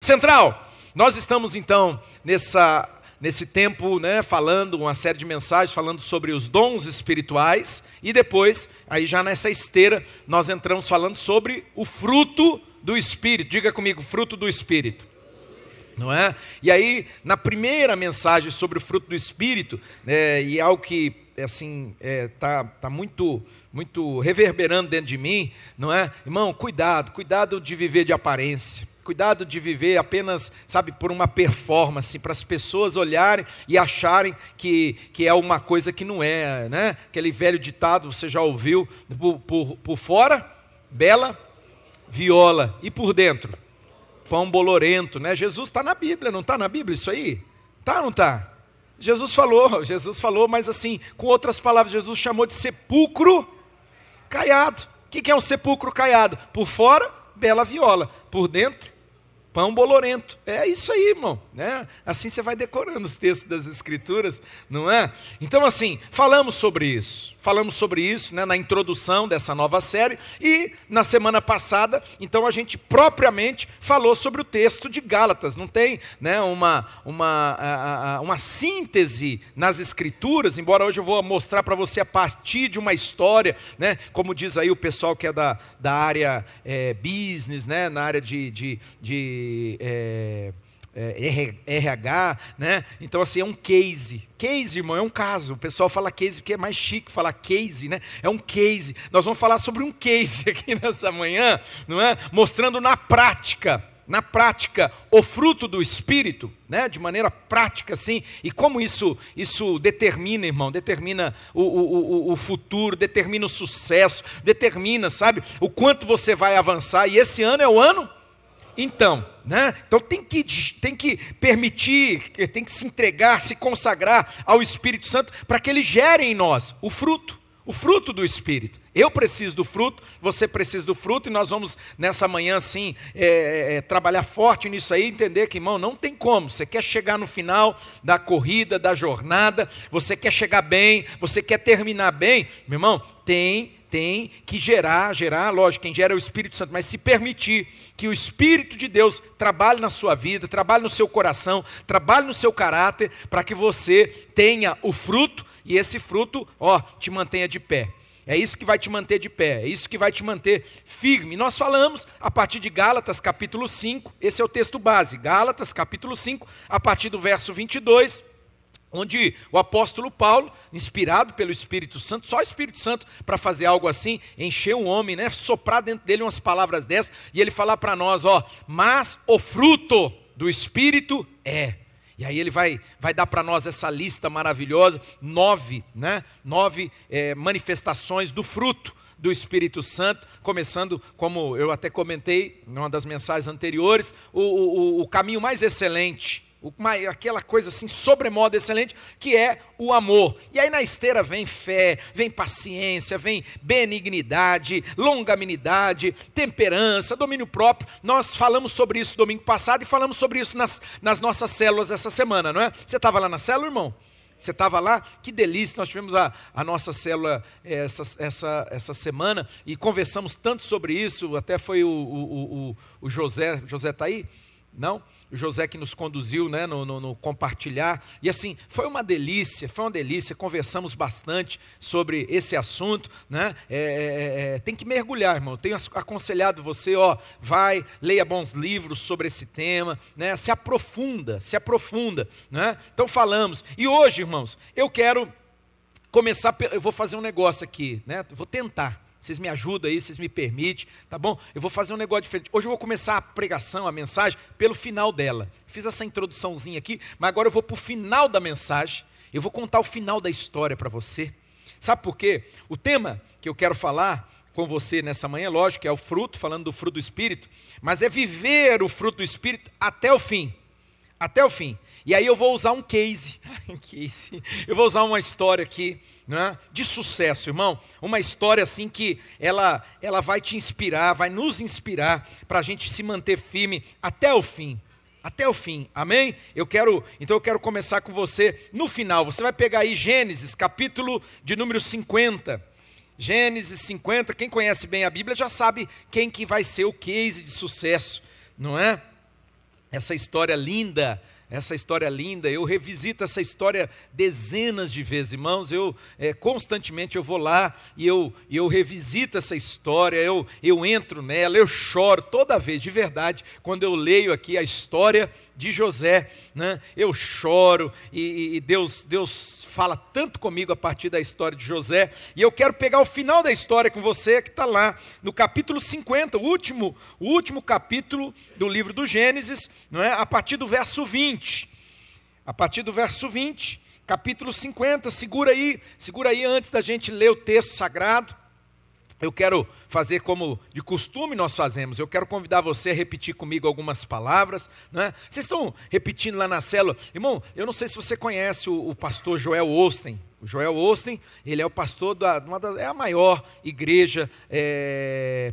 Central, nós estamos então nesse tempo, né, falando uma série de mensagens, falando sobre os dons espirituais, e depois, aí já nessa esteira, nós entramos falando sobre o fruto do Espírito. Diga comigo, fruto do Espírito. Não é? E aí, na primeira mensagem sobre o fruto do Espírito, e algo que assim tá muito reverberando dentro de mim, não é? Irmão, cuidado de viver de aparência. Cuidado de viver apenas, sabe, por uma performance, para as pessoas olharem e acharem que é uma coisa que não é, né? Aquele velho ditado, você já ouviu, por fora, bela viola, e por dentro, pão bolorento, né? Jesus está na Bíblia, não está na Bíblia isso aí? Tá ou não está? Jesus falou, mas assim, com outras palavras, Jesus chamou de sepulcro caiado. O que é um sepulcro caiado? Por fora, bela viola, por dentro, pão bolorento. É isso aí, irmão, né? Assim você vai decorando os textos das Escrituras, não é? Então assim, falamos sobre isso, né, na introdução dessa nova série, e na semana passada, então a gente propriamente falou sobre o texto de Gálatas. Não tem, né, uma síntese nas Escrituras, embora hoje eu vou mostrar para você a partir de uma história, né, como diz aí o pessoal que é da área business, né, na área de RH, né? Então assim, é um case, irmão, é um caso. O pessoal fala case porque é mais chique falar case, né? É um case. Nós vamos falar sobre um case aqui nessa manhã, não é? Mostrando na prática, o fruto do Espírito, né? De maneira prática, assim, e como isso determina, irmão, determina o futuro, determina o sucesso, determina, sabe, o quanto você vai avançar. E esse ano é o ano. Então, né? Então tem que permitir, tem que se entregar, se consagrar ao Espírito Santo para que ele gere em nós o fruto do Espírito. Eu preciso do fruto, você precisa do fruto, e nós vamos nessa manhã assim, trabalhar forte nisso aí, entender que, irmão, não tem como. Você quer chegar no final da corrida, da jornada, você quer chegar bem, você quer terminar bem, meu irmão, tem que gerar, lógico, quem gera é o Espírito Santo, mas se permitir que o Espírito de Deus trabalhe na sua vida, trabalhe no seu coração, trabalhe no seu caráter, para que você tenha o fruto, e esse fruto, te mantenha de pé. É isso que vai te manter de pé, é isso que vai te manter firme. Nós falamos a partir de Gálatas capítulo 5, esse é o texto base, Gálatas capítulo 5, a partir do verso 22, onde o apóstolo Paulo, inspirado pelo Espírito Santo, só o Espírito Santo para fazer algo assim, encher um homem, né, soprar dentro dele umas palavras dessas, e ele falar para nós, mas o fruto do Espírito é. E aí ele vai dar para nós essa lista maravilhosa, 9 manifestações do fruto do Espírito Santo, começando, como eu até comentei em uma das mensagens anteriores, o caminho mais excelente, aquela coisa assim, sobremodo excelente, que é o amor. E aí na esteira vem fé, vem paciência, vem benignidade, longanimidade, temperança, domínio próprio. Nós falamos sobre isso domingo passado e falamos sobre isso nas nossas células essa semana, não é? Você estava lá na célula, irmão? Você estava lá? Que delícia, nós tivemos a nossa célula essa semana e conversamos tanto sobre isso, até foi o José está aí? Não? O José que nos conduziu, né, no compartilhar, e assim, foi uma delícia, conversamos bastante sobre esse assunto, né? Tem que mergulhar, irmão, tenho aconselhado você, vai, leia bons livros sobre esse tema, né? Se aprofunda, né? Então falamos, e hoje, irmãos, eu quero começar, eu vou fazer um negócio aqui, né? Vou tentar. Vocês me ajudam aí, vocês me permitem, tá bom? Eu vou fazer um negócio diferente. Hoje eu vou começar a pregação, a mensagem, pelo final dela. Fiz essa introduçãozinha aqui, mas agora eu vou para o final da mensagem. Eu vou contar o final da história para você. Sabe por quê? O tema que eu quero falar com você nessa manhã, lógico, é o fruto, falando do fruto do Espírito, mas é viver o fruto do Espírito até o fim. Até o fim. E aí eu vou usar um case. Eu vou usar uma história aqui, né, de sucesso, irmão. Uma história assim que ela vai te inspirar, vai nos inspirar para a gente se manter firme até o fim. Até o fim, amém? Então eu quero começar com você no final. Você vai pegar aí Gênesis, capítulo de número 50. Gênesis 50, quem conhece bem a Bíblia já sabe quem que vai ser o case de sucesso, não é? essa história linda, eu revisito essa história dezenas de vezes, irmãos, constantemente eu vou lá e eu revisito essa história, eu entro nela, eu choro toda vez, de verdade, quando eu leio aqui a história de José, né? Eu choro e Deus fala tanto comigo a partir da história de José, e eu quero pegar o final da história com você, que está lá no capítulo 50, o último capítulo do livro do Gênesis, não é? A partir do verso 20, capítulo 50, segura aí antes da gente ler o texto sagrado. Eu quero fazer como de costume nós fazemos, eu quero convidar você a repetir comigo algumas palavras, né? Vocês estão repetindo lá na célula? Irmão, eu não sei se você conhece o pastor Joel Osteen. O Joel Osteen, ele é o pastor é a maior igreja,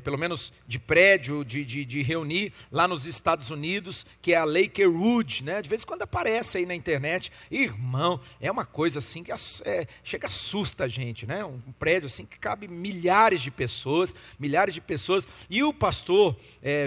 pelo menos de prédio, de reunir lá nos Estados Unidos, que é a Lakewood, né? De vez em quando aparece aí na internet. Irmão, é uma coisa assim que chega, assusta a gente, né? Um prédio assim que cabe milhares de pessoas, e o pastor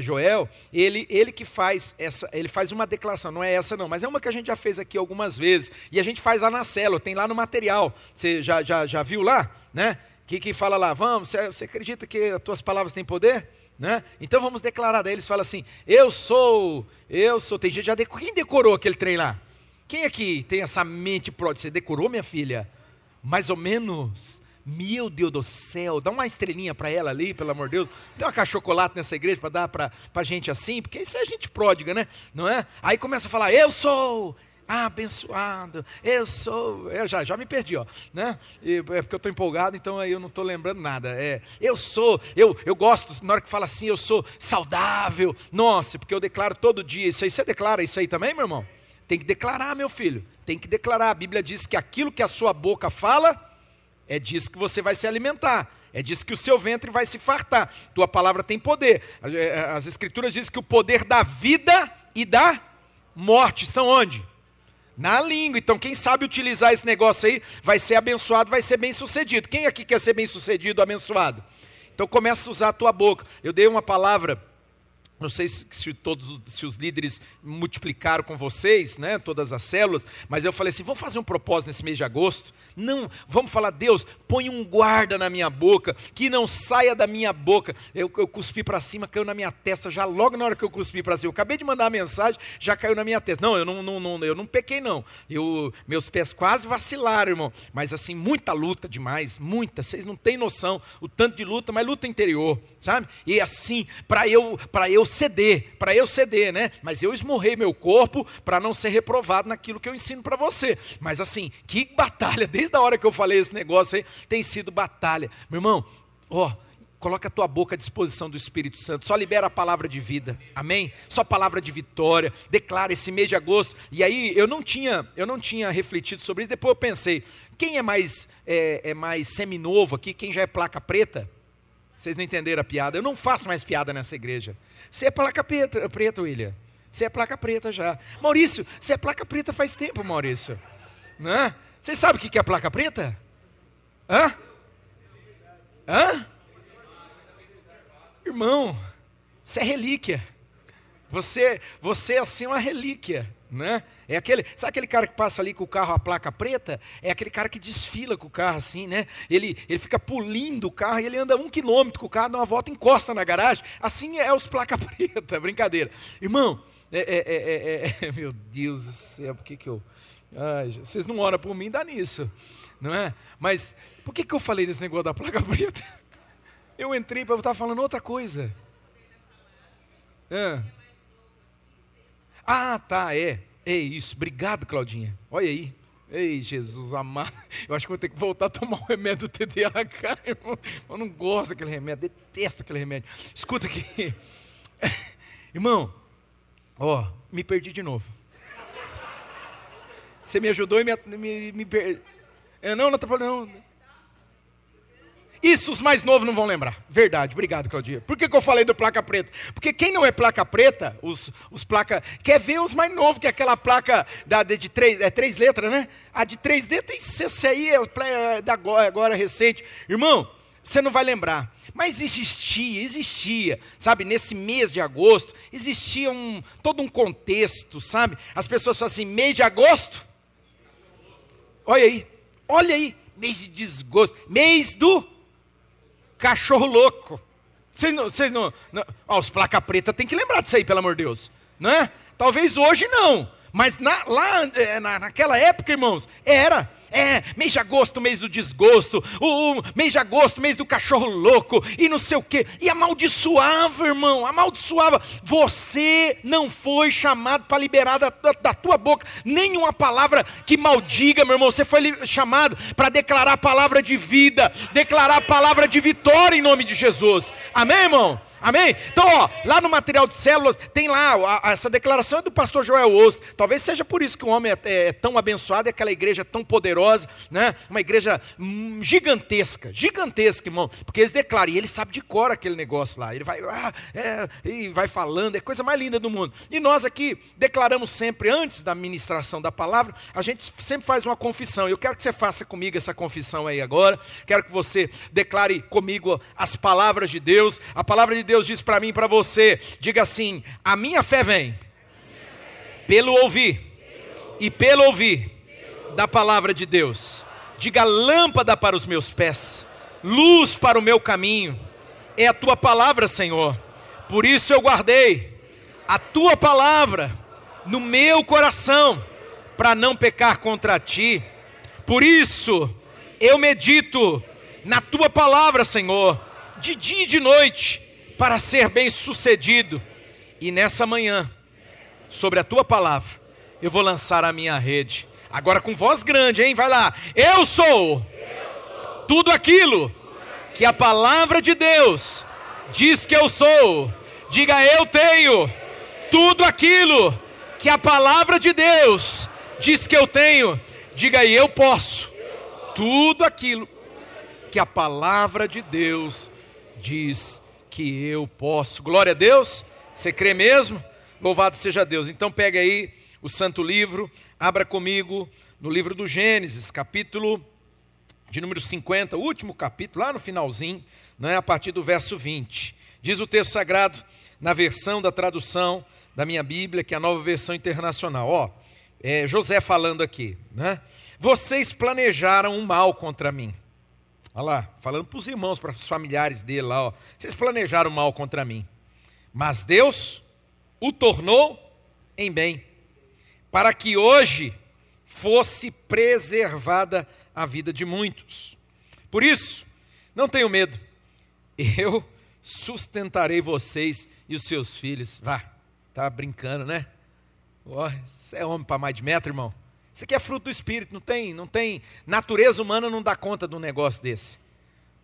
Joel, ele que faz ele faz uma declaração, não é essa não, mas é uma que a gente já fez aqui algumas vezes, e a gente faz lá na célula, tem lá no material. Você já viu lá, né? Que fala lá, você acredita que as tuas palavras têm poder? Né? Então vamos declarar. Daí eles falam assim, eu sou, tem gente quem decorou aquele trem lá? Quem aqui tem essa mente pródiga? Você decorou, minha filha? Mais ou menos? Meu Deus do céu, dá uma estrelinha para ela ali, pelo amor de Deus. Tem uma caixa-chocolate nessa igreja para dar para gente assim, porque isso é gente pródiga, né? Não é? Aí começa a falar, eu sou abençoado, eu sou, eu já me perdi, ó, né? É porque eu estou empolgado, então aí eu não estou lembrando nada. Eu gosto, na hora que fala assim, eu sou saudável, nossa, porque eu declaro todo dia isso aí. Você declara isso aí também, meu irmão? Tem que declarar, meu filho, tem que declarar. A Bíblia diz que aquilo que a sua boca fala, é disso que você vai se alimentar, é disso que o seu ventre vai se fartar. Tua palavra tem poder. As Escrituras dizem que o poder da vida e da morte estão onde? Na língua. Então quem sabe utilizar esse negócio aí, vai ser abençoado, vai ser bem sucedido. Quem aqui quer ser bem sucedido, abençoado? Então começa a usar a tua boca. Eu dei uma palavra, não sei se os líderes multiplicaram com vocês, né, todas as células, mas eu falei assim, vamos fazer um propósito nesse mês de agosto? Não, vamos falar, Deus, põe um guarda na minha boca, que não saia da minha boca. Eu cuspi para cima, caiu na minha testa, já logo na hora que eu cuspi para cima, eu acabei de mandar a mensagem, já caiu na minha testa. Não, eu não pequei não, meus pés quase vacilaram, irmão, mas assim, muita luta demais, muita, vocês não têm noção, o tanto de luta, mas luta interior, sabe? E assim, para eu ceder, né? Mas eu esmurrei meu corpo para não ser reprovado naquilo que eu ensino para você. Mas assim, que batalha, desde a hora que eu falei esse negócio aí, tem sido batalha. Meu irmão, coloca a tua boca à disposição do Espírito Santo, só libera a palavra de vida, amém? Só palavra de vitória, declara esse mês de agosto. E aí, eu não tinha refletido sobre isso, depois eu pensei, quem é mais seminovo aqui, quem já é placa preta? Vocês não entenderam a piada, eu não faço mais piada nessa igreja. Você é placa preta, William. Você é placa preta já. Maurício, você é placa preta faz tempo, Maurício. Né? Você sabe o que é placa preta? Hã? Irmão, você é relíquia. Você é assim uma relíquia, né? Sabe aquele cara que passa ali com o carro, a placa preta? É aquele cara que desfila com o carro assim, né? Ele fica pulindo o carro e ele anda 1 quilômetro com o carro, dá uma volta, encosta na garagem. Assim é os placa preta, brincadeira. Irmão, meu Deus do céu, por que eu... Ai, vocês não oram por mim, dá nisso, não é? Mas por que eu falei desse negócio da placa preta? Eu entrei para eu estar falando outra coisa. Tá, é isso, obrigado, Claudinha, olha aí, ei, Jesus amado, eu acho que vou ter que voltar a tomar o remédio do TDAH, irmão. Eu não gosto daquele remédio, detesto aquele remédio. Escuta aqui, irmão, me perdi de novo. Você me ajudou e me perdi. Não está falando, não. Isso os mais novos não vão lembrar. Verdade, obrigado, Claudinha. Por que eu falei do placa preta? Porque quem não é placa preta, os placa... Quer ver os mais novos, que é aquela placa de 3 letras, né? A de 3 letras, esse aí é agora recente. Irmão, você não vai lembrar. Mas existia, sabe, nesse mês de agosto, existia todo um contexto, sabe? As pessoas falam assim, mês de agosto, olha aí, mês de desgosto, mês do cachorro louco. Vocês não os placa preta tem que lembrar disso aí, pelo amor de Deus, não é? Talvez hoje não, mas naquela época, irmãos, era... mês de agosto, mês do desgosto, o mês de agosto, mês do cachorro louco, e não sei o quê, e amaldiçoava, irmão, amaldiçoava. Você não foi chamado para liberar da tua boca nenhuma palavra que maldiga, meu irmão. Você foi chamado para declarar a palavra de vida, declarar a palavra de vitória em nome de Jesus. Amém, irmão? Amém? Então, lá no material de células, tem lá, essa declaração é do pastor Joel Osto. Talvez seja por isso que o homem é tão abençoado, e aquela igreja tão poderosa, né? Uma igreja gigantesca, irmão, porque eles declaram, e ele sabe de cor aquele negócio lá, ele vai, e vai falando, é a coisa mais linda do mundo. E nós aqui declaramos sempre, antes da ministração da palavra, a gente sempre faz uma confissão. Eu quero que você faça comigo essa confissão aí agora, quero que você declare comigo as palavras de Deus. A palavra de Deus diz para mim e para você, diga assim: a minha fé vem pelo ouvir e pelo ouvir da palavra de Deus. Diga: lâmpada para os meus pés, luz para o meu caminho, é a tua palavra, Senhor. Por isso eu guardei a tua palavra no meu coração, para não pecar contra ti. Por isso eu medito na tua palavra, Senhor, de dia e de noite, para ser bem sucedido. E nessa manhã, sobre a tua palavra, eu vou lançar a minha rede. Agora com voz grande, hein? Vai lá. Eu sou tudo aquilo que a palavra de Deus diz que eu sou. Diga: eu tenho tudo aquilo que a palavra de Deus diz que eu tenho. Diga: e eu posso tudo aquilo que a palavra de Deus diz que eu posso. Glória a Deus. Você crê mesmo? Louvado seja Deus. Então pega aí o santo livro, abra comigo no livro do Gênesis, capítulo de número 50, o último capítulo, lá no finalzinho, né, a partir do verso 20. Diz o texto sagrado, na versão da tradução da minha Bíblia, que é a Nova Versão Internacional. José falando aqui, né? Vocês planejaram um mal contra mim. Olha lá, falando para os irmãos, para os familiares dele lá, vocês planejaram mal contra mim, mas Deus o tornou em bem, para que hoje fosse preservada a vida de muitos. Por isso, não tenham medo, eu sustentarei vocês e os seus filhos. Vá, tá brincando, né? Você é homem para mais de metro, irmão. Isso aqui é fruto do Espírito, não tem, natureza humana não dá conta de um negócio desse.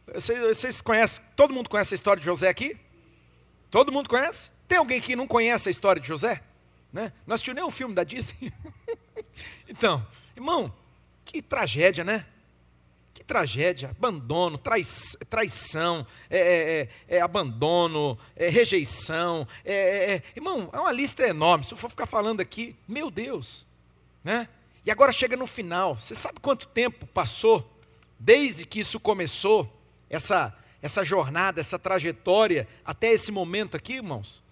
Vocês conhecem, todo mundo conhece a história de José aqui? Todo mundo conhece? Tem alguém que não conhece a história de José? Né? Não assistiu nem um filme da Disney? Então, irmão, que tragédia, né? Que tragédia, abandono, traição, abandono, rejeição, irmão, é uma lista enorme. Se eu for ficar falando aqui, meu Deus, né? E agora chega no final. Você sabe quanto tempo passou desde que isso começou, essa jornada, essa trajetória, até esse momento aqui, irmãos?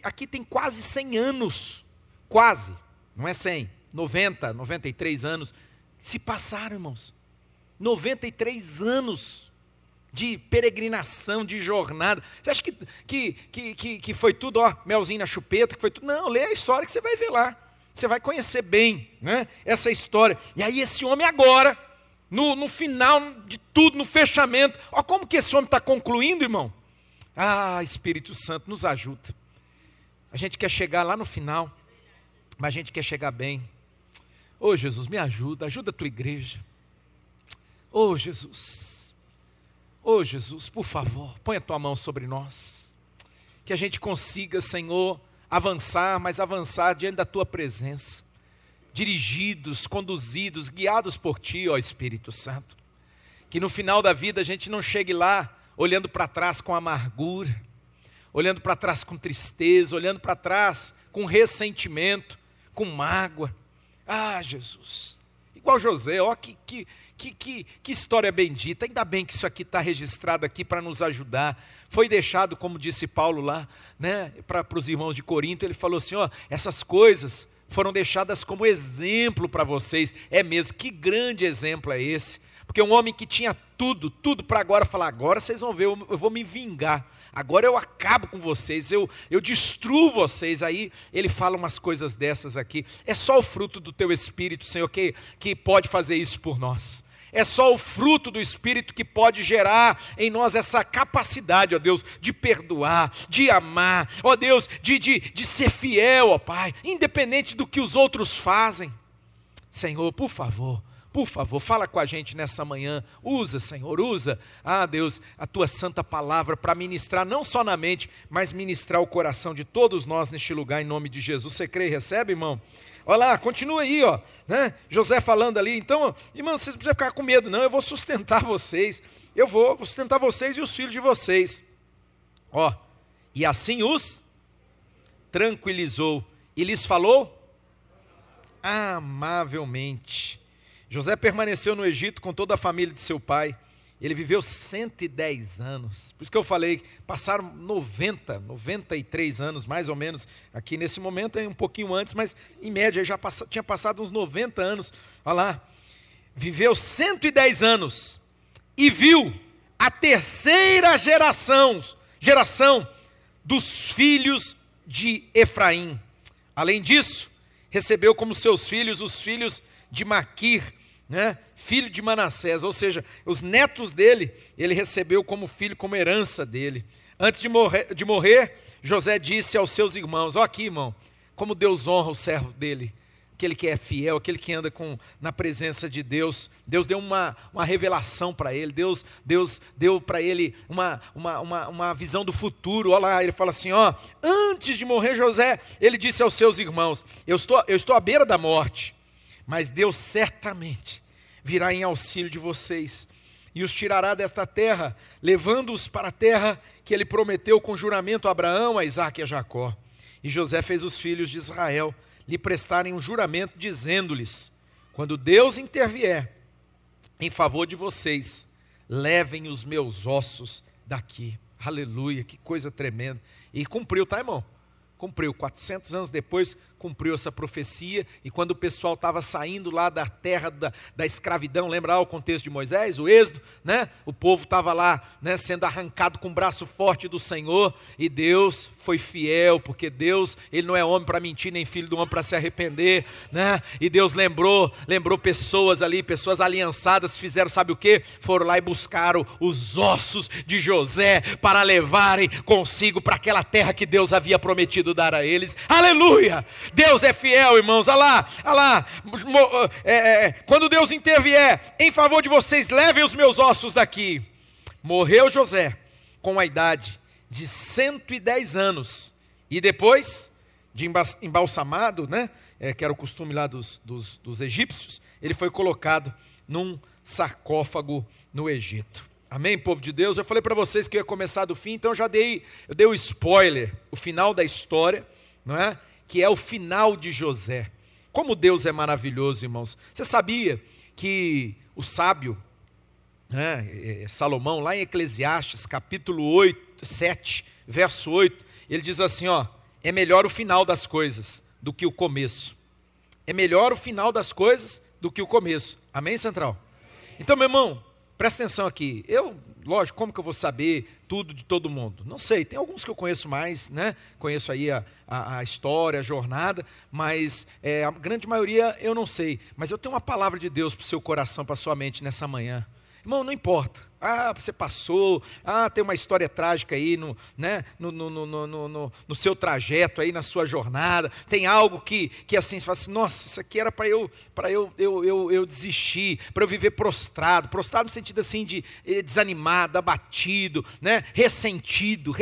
Aqui tem quase 100 anos, quase, não é 100, 90, 93 anos, se passaram, irmãos. 93 anos de peregrinação, de jornada. Você acha que foi tudo, melzinho na chupeta, que foi tudo? Não, lê a história que você vai ver lá. Você vai conhecer bem, né, essa história. E aí esse homem agora, no final de tudo, no fechamento, olha como que esse homem está concluindo, irmão. Espírito Santo, nos ajuda. A gente quer chegar lá no final, mas a gente quer chegar bem. Jesus, me ajuda a tua igreja. Jesus, por favor, põe a tua mão sobre nós. Que a gente consiga, Senhor, avançar, mas avançar diante da tua presença, dirigidos, conduzidos, guiados por ti, ó Espírito Santo. Que no final da vida a gente não chegue lá olhando para trás com amargura, olhando para trás com tristeza, olhando para trás com ressentimento, com mágoa. Jesus, igual José. Ó, que história bendita. Ainda bem que isso aqui está registrado aqui para nos ajudar. Foi deixado, como disse Paulo lá, né, para os irmãos de Corinto, ele falou assim, ó, essas coisas foram deixadas como exemplo para vocês. É mesmo, que grande exemplo é esse? Porque um homem que tinha tudo para agora falar, agora vocês vão ver, eu vou me vingar. Agora eu acabo com vocês, eu destruo vocês. Aí ele fala umas coisas dessas aqui. É só o fruto do teu Espírito, Senhor, que pode fazer isso por nós. É só o fruto do Espírito que pode gerar em nós essa capacidade, ó Deus, de perdoar, de amar, ó Deus, de ser fiel, ó Pai, independente do que os outros fazem. Senhor, por favor, fala com a gente nessa manhã. Usa, Senhor, usa, Deus, a Tua santa palavra para ministrar, não só na mente, mas ministrar o coração de todos nós neste lugar, em nome de Jesus. Você crê e recebe, irmão? Olha lá, continua aí, ó, né? José falando ali. Então, irmão, vocês não precisam ficar com medo, não. Eu vou sustentar vocês. Eu vou sustentar vocês e os filhos de vocês. Ó, e assim os tranquilizou. E lhes falou amavelmente. José permaneceu no Egito com toda a família de seu pai. Ele viveu 110 anos. Por isso que eu falei, passaram 93 anos, mais ou menos, aqui nesse momento, um pouquinho antes, mas em média já tinha passado uns 90 anos. Olha lá, viveu 110 anos e viu a terceira geração dos filhos de Efraim. Além disso, recebeu como seus filhos os filhos de Maquir, né? Filho de Manassés, ou seja, os netos dele, ele recebeu como filho, como herança dele. Antes de morrer, José disse aos seus irmãos, ó aqui, irmão, como Deus honra o servo dele, aquele que é fiel, aquele que anda na presença de Deus. Deus deu uma revelação para ele, Deus deu para ele uma visão do futuro. Olha lá, ele fala assim, ó, antes de morrer José, ele disse aos seus irmãos, eu estou à beira da morte, mas Deus certamente virá em auxílio de vocês e os tirará desta terra, levando-os para a terra que ele prometeu com juramento a Abraão, a Isaque e a Jacó. E José fez os filhos de Israel lhe prestarem um juramento, dizendo-lhes, quando Deus intervier em favor de vocês, levem os meus ossos daqui. Aleluia, que coisa tremenda. E cumpriu, tá, irmão? Cumpriu, 400 anos depois, cumpriu essa profecia, e quando o pessoal estava saindo lá da terra da escravidão, lembra lá o contexto de Moisés, o êxodo, né? O povo estava lá, né, sendo arrancado com o braço forte do Senhor, e Deus foi fiel, porque Deus, Ele não é homem para mentir, nem filho do homem para se arrepender, né? E Deus lembrou pessoas ali, pessoas aliançadas, fizeram sabe o que? Foram lá e buscaram os ossos de José, para levarem consigo para aquela terra que Deus havia prometido dar a eles. Aleluia! Deus é fiel, irmãos. Olha lá, quando Deus intervier em favor de vocês, levem os meus ossos daqui. Morreu José com a idade de 110 anos, e depois de embalsamado, né, que era o costume lá dos egípcios, ele foi colocado num sarcófago no Egito. Amém, povo de Deus? Eu falei para vocês que eu ia começar do fim, então eu dei o spoiler, o final da história, não é? Que é o final de José. Como Deus é maravilhoso, irmãos. Você sabia que o sábio, né, Salomão, lá em Eclesiastes, capítulo 7, verso 8, ele diz assim, ó, é melhor o final das coisas do que o começo. É melhor o final das coisas do que o começo. Amém, Central? Então, meu irmão, presta atenção aqui. Lógico, como que eu vou saber tudo de todo mundo? Não sei, tem alguns que eu conheço mais, né? Conheço aí a história, a jornada, mas a grande maioria eu não sei. Mas eu tenho uma palavra de Deus para o seu coração, para a sua mente nessa manhã. Irmão, não importa. Você passou, tem uma história trágica aí no seu trajeto aí, na sua jornada, tem algo que assim, você fala assim, nossa, isso aqui era para eu desistir, para eu viver prostrado no sentido assim de desanimado, abatido, né? Ressentido,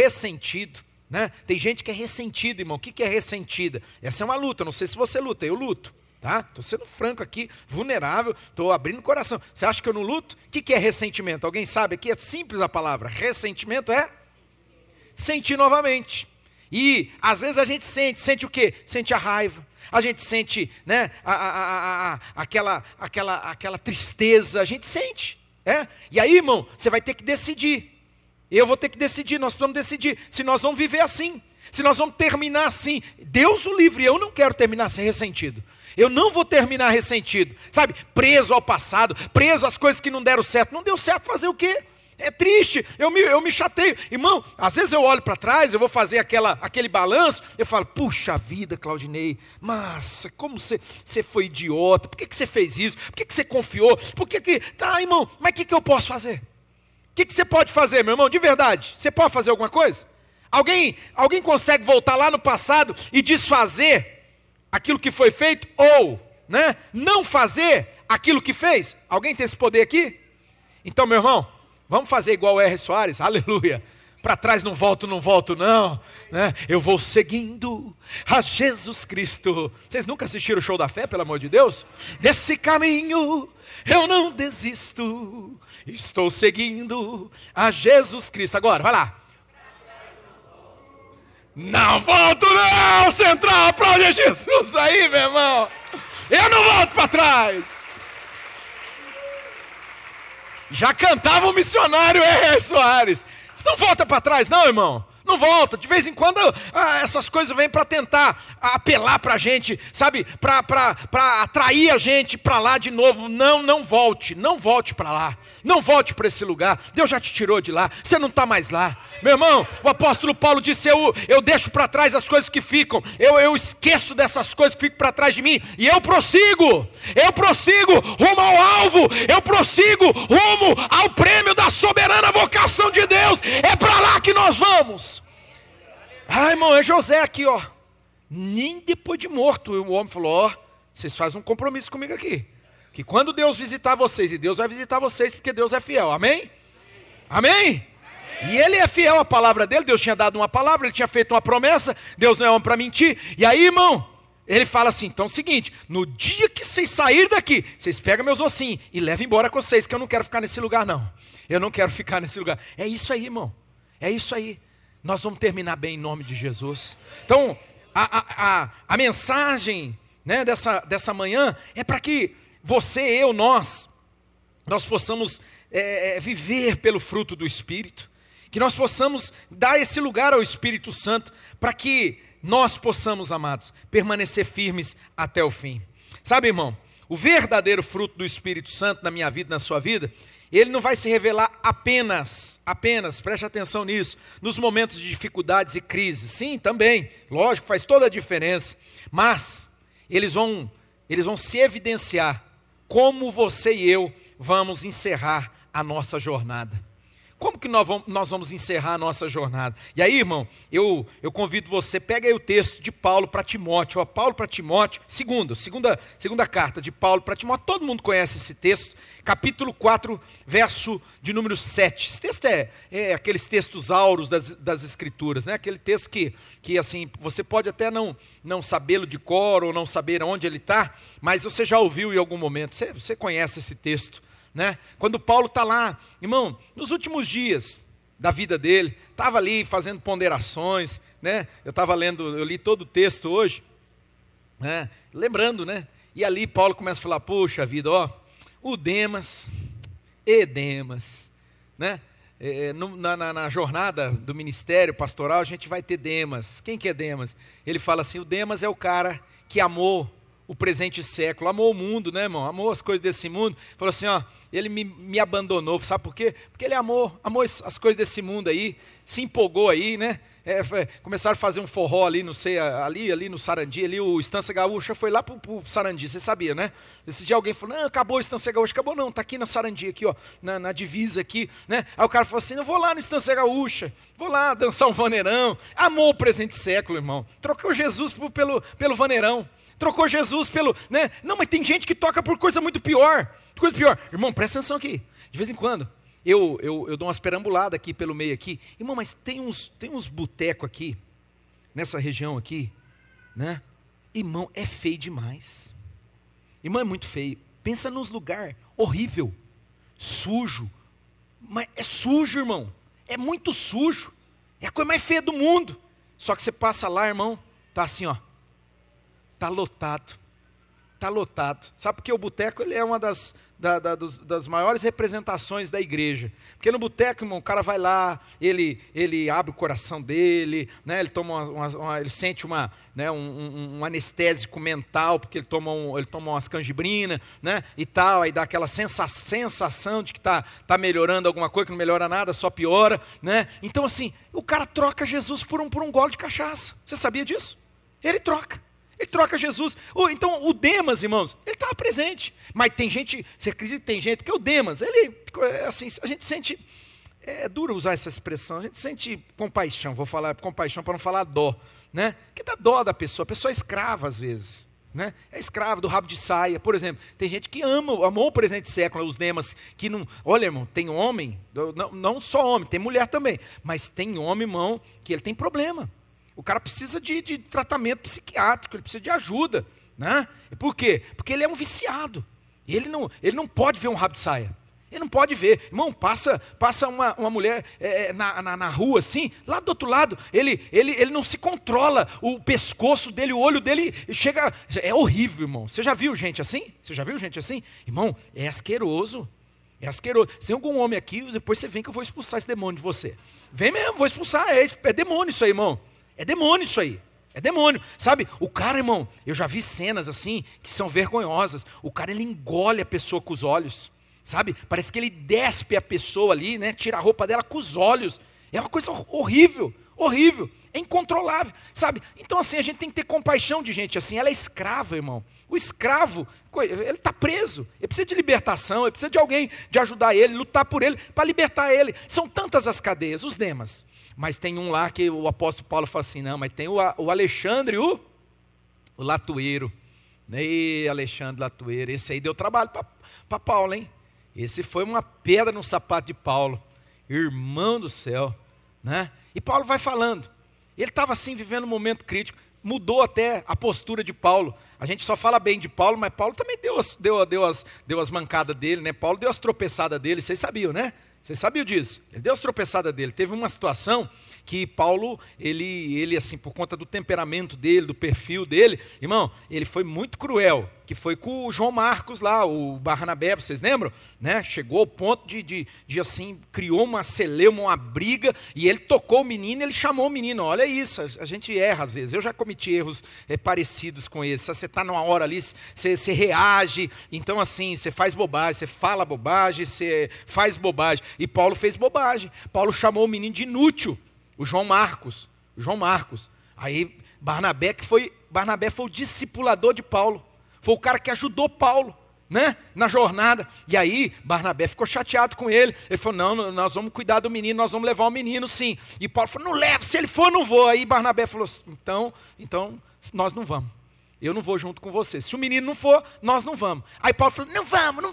né? Tem gente que é ressentida, irmão. O que é ressentida? Essa é uma luta, não sei se você luta, eu luto. Tá? Estou sendo franco aqui, vulnerável, estou abrindo o coração. Você acha que eu não luto? O que é ressentimento? Alguém sabe aqui? É simples a palavra. Ressentimento é sentir novamente. E às vezes a gente sente o quê? Sente a raiva, a gente sente, né, aquela tristeza, a gente sente. E aí, irmão, você vai ter que decidir. Eu vou ter que decidir, nós precisamos decidir se nós vamos viver assim, se nós vamos terminar assim. Deus o livre, eu não quero terminar assim ressentido. Eu não vou terminar ressentido, sabe, preso ao passado, preso às coisas que não deram certo. Não deu certo, fazer o quê? É triste, eu me chateio. Irmão, às vezes eu olho para trás, eu vou fazer aquele balanço, eu falo, puxa vida, Claudinei, mas como você foi idiota, por que você fez isso? Por que você confiou? Tá, irmão, mas o que eu posso fazer? O que você pode fazer, meu irmão, de verdade? Você pode fazer alguma coisa? Alguém consegue voltar lá no passado e desfazer aquilo que foi feito? Ou, né, não fazer aquilo que fez? Alguém tem esse poder aqui? Então, meu irmão, vamos fazer igual o R. Soares, aleluia. Para trás não volto não, né? Eu vou seguindo a Jesus Cristo. Vocês nunca assistiram o Show da Fé, pelo amor de Deus? Desse caminho eu não desisto, estou seguindo a Jesus Cristo. Agora, vai lá. Não volto não, Central, aplaude Jesus aí, meu irmão. Eu não volto para trás. Já cantava o missionário R. Soares. Você não volta para trás não, irmão. Não volta. De vez em quando essas coisas vêm para tentar apelar para a gente, sabe? Para atrair a gente para lá de novo. Não volte. Não volte para lá. Não volte para esse lugar. Deus já te tirou de lá. Você não está mais lá. Meu irmão, o apóstolo Paulo disse, eu deixo para trás as coisas que ficam. Eu esqueço dessas coisas que ficam para trás de mim. E eu prossigo rumo ao alvo. Eu prossigo rumo ao prêmio da soberana vocação de Deus. É para lá que nós vamos. Irmão, é José aqui, ó. Nem depois de morto, o homem falou, vocês fazem um compromisso comigo aqui. Que quando Deus visitar vocês, e Deus vai visitar vocês, porque Deus é fiel, amém? Amém? E ele é fiel à palavra dele, Deus tinha dado uma palavra, ele tinha feito uma promessa, Deus não é homem para mentir. E aí, irmão, ele fala assim, então é o seguinte, no dia que vocês saírem daqui, vocês pegam meus ossinhos e levam embora com vocês, que eu não quero ficar nesse lugar não. Eu não quero ficar nesse lugar. É isso aí, irmão. É isso aí. Nós vamos terminar bem em nome de Jesus. Então, a mensagem, né, dessa manhã é para que você, nós possamos viver pelo fruto do Espírito, que nós possamos dar esse lugar ao Espírito Santo, para que nós possamos, amados, permanecer firmes até o fim. Sabe, irmão, o verdadeiro fruto do Espírito Santo na minha vida, na sua vida, ele não vai se revelar apenas, preste atenção nisso, nos momentos de dificuldades e crises. Sim, também, lógico, faz toda a diferença, mas eles vão se evidenciar como você e eu vamos encerrar a nossa jornada. Como que nós vamos encerrar a nossa jornada? E aí, irmão, eu convido você, pega aí o texto de Paulo para Timóteo, Paulo para Timóteo, segunda carta de Paulo para Timóteo, todo mundo conhece esse texto, capítulo 4, verso de número 7. Esse texto é aqueles textos áureos das Escrituras, né? Aquele texto que assim, você pode até não sabê-lo de cor, ou não saber onde ele está, mas você já ouviu em algum momento, você conhece esse texto. Né? Quando Paulo está lá, irmão, nos últimos dias da vida dele, estava ali fazendo ponderações, né? Eu li todo o texto hoje, né? Lembrando, né? E ali Paulo começa a falar, puxa vida, o Demas, né? Na jornada do ministério pastoral, a gente vai ter Demas. Quem que é Demas? Ele fala assim, o Demas é o cara que amou o presente século, amou o mundo, né, irmão? Amou as coisas desse mundo. Falou assim, ele me abandonou, sabe por quê? Porque ele amou as coisas desse mundo aí, se empolgou aí, né? Começaram a fazer um forró ali, não sei, ali no Sarandi, ali o Estância Gaúcha foi lá pro Sarandi, você sabia, né? Esse dia alguém falou, não, acabou o Estância Gaúcha, acabou não, tá aqui na Sarandi, aqui, ó, na divisa aqui, né? Aí o cara falou assim, eu vou lá no Estância Gaúcha, vou lá dançar um vaneirão. Amou o presente século, irmão. Trocou Jesus pelo vaneirão. Trocou Jesus pelo, né? Não, mas tem gente que toca por coisa muito pior. Irmão, presta atenção aqui. De vez em quando, eu dou umas perambuladas aqui pelo meio aqui. Irmão, mas tem uns botecos aqui, nessa região aqui, né? Irmão, é feio demais. Irmão, é muito feio. Pensa nos lugares horrível, sujo. Mas é sujo, irmão. É muito sujo. É a coisa mais feia do mundo. Só que você passa lá, irmão, tá assim, ó. está lotado. Está lotado. Sabe porque o boteco ele é uma das maiores representações da igreja. Porque no boteco, irmão, o cara vai lá, ele abre o coração dele, né, ele toma ele sente um anestésico mental, porque ele toma umas canjibrinas, né, e tal, aí dá aquela sensação de que está melhorando alguma coisa, que não melhora nada, só piora, né? Então assim, o cara troca Jesus por um gole de cachaça. Você sabia disso? Ele troca Jesus. Então o Demas, irmãos, ele estava presente. Mas tem gente, você acredita que tem gente, que o Demas, ele, assim, a gente sente, é duro usar essa expressão, a gente sente compaixão, vou falar compaixão para não falar dó, né? Que dá dó da pessoa, a pessoa é escrava às vezes, né? É escrava do rabo de saia, por exemplo. Tem gente que amou o presente século, os Demas, que não, olha irmão, tem homem, não só homem, tem mulher também, mas tem homem, irmão, que ele tem problema. O cara precisa de tratamento psiquiátrico, ele precisa de ajuda, né? Por quê? Porque ele é um viciado. Ele não pode ver um rabo de saia. Ele não pode ver. Irmão, passa uma mulher na rua assim, lá do outro lado, ele não se controla, o pescoço dele, o olho dele chega... É horrível, irmão. Você já viu gente assim? Irmão, é asqueroso. É asqueroso. Se tem algum homem aqui, depois você vem que eu vou expulsar esse demônio de você. Vem mesmo, vou expulsar. É demônio isso aí, irmão. É demônio isso aí, é demônio, sabe? O cara, irmão, eu já vi cenas assim, que são vergonhosas. O cara, ele engole a pessoa com os olhos, sabe? Parece que ele despe a pessoa ali, né? Tira a roupa dela com os olhos. É uma coisa horrível, horrível, é incontrolável, sabe? Então assim, a gente tem que ter compaixão de gente assim. Ela é escrava, irmão. O escravo, ele está preso, ele precisa de libertação, ele precisa de alguém de ajudar ele, lutar por ele, para libertar ele. São tantas as cadeias, os Demas. Mas tem um lá que o apóstolo Paulo fala assim, não, mas tem o Alexandre, o latoeiro. E Alexandre Latoeiro, esse aí deu trabalho para Paulo, hein? Esse foi uma pedra no sapato de Paulo. Irmão do céu, né? E Paulo vai falando. Ele estava assim, vivendo um momento crítico. Mudou até a postura de Paulo. A gente só fala bem de Paulo, mas Paulo também deu as mancadas dele, né? Paulo deu as tropeçadas dele, vocês sabiam, né? Vocês sabiam disso? Ele deu as tropeçadas dele. Teve uma situação que Paulo, ele assim, por conta do temperamento dele, do perfil dele, irmão, ele foi muito cruel, que foi com o João Marcos lá, o Barnabé, vocês lembram? Né? Chegou ao ponto de assim, criou uma celeuma, uma briga, e ele tocou o menino, ele chamou o menino. Olha isso, a gente erra às vezes. Eu já cometi erros parecidos com esse. Você está numa hora ali, você reage, então assim, você faz bobagem, você fala bobagem, você faz bobagem. E Paulo fez bobagem. Paulo chamou o menino de inútil, o João Marcos. Aí Barnabé foi o discipulador de Paulo. Foi o cara que ajudou Paulo, né, na jornada. E aí Barnabé ficou chateado com ele. Ele falou, não, nós vamos cuidar do menino, nós vamos levar o menino sim. E Paulo falou, não leva, se ele for, não vou. Aí Barnabé falou, então nós não vamos. Eu não vou junto com você. Se o menino não for, nós não vamos. Aí Paulo falou, não vamos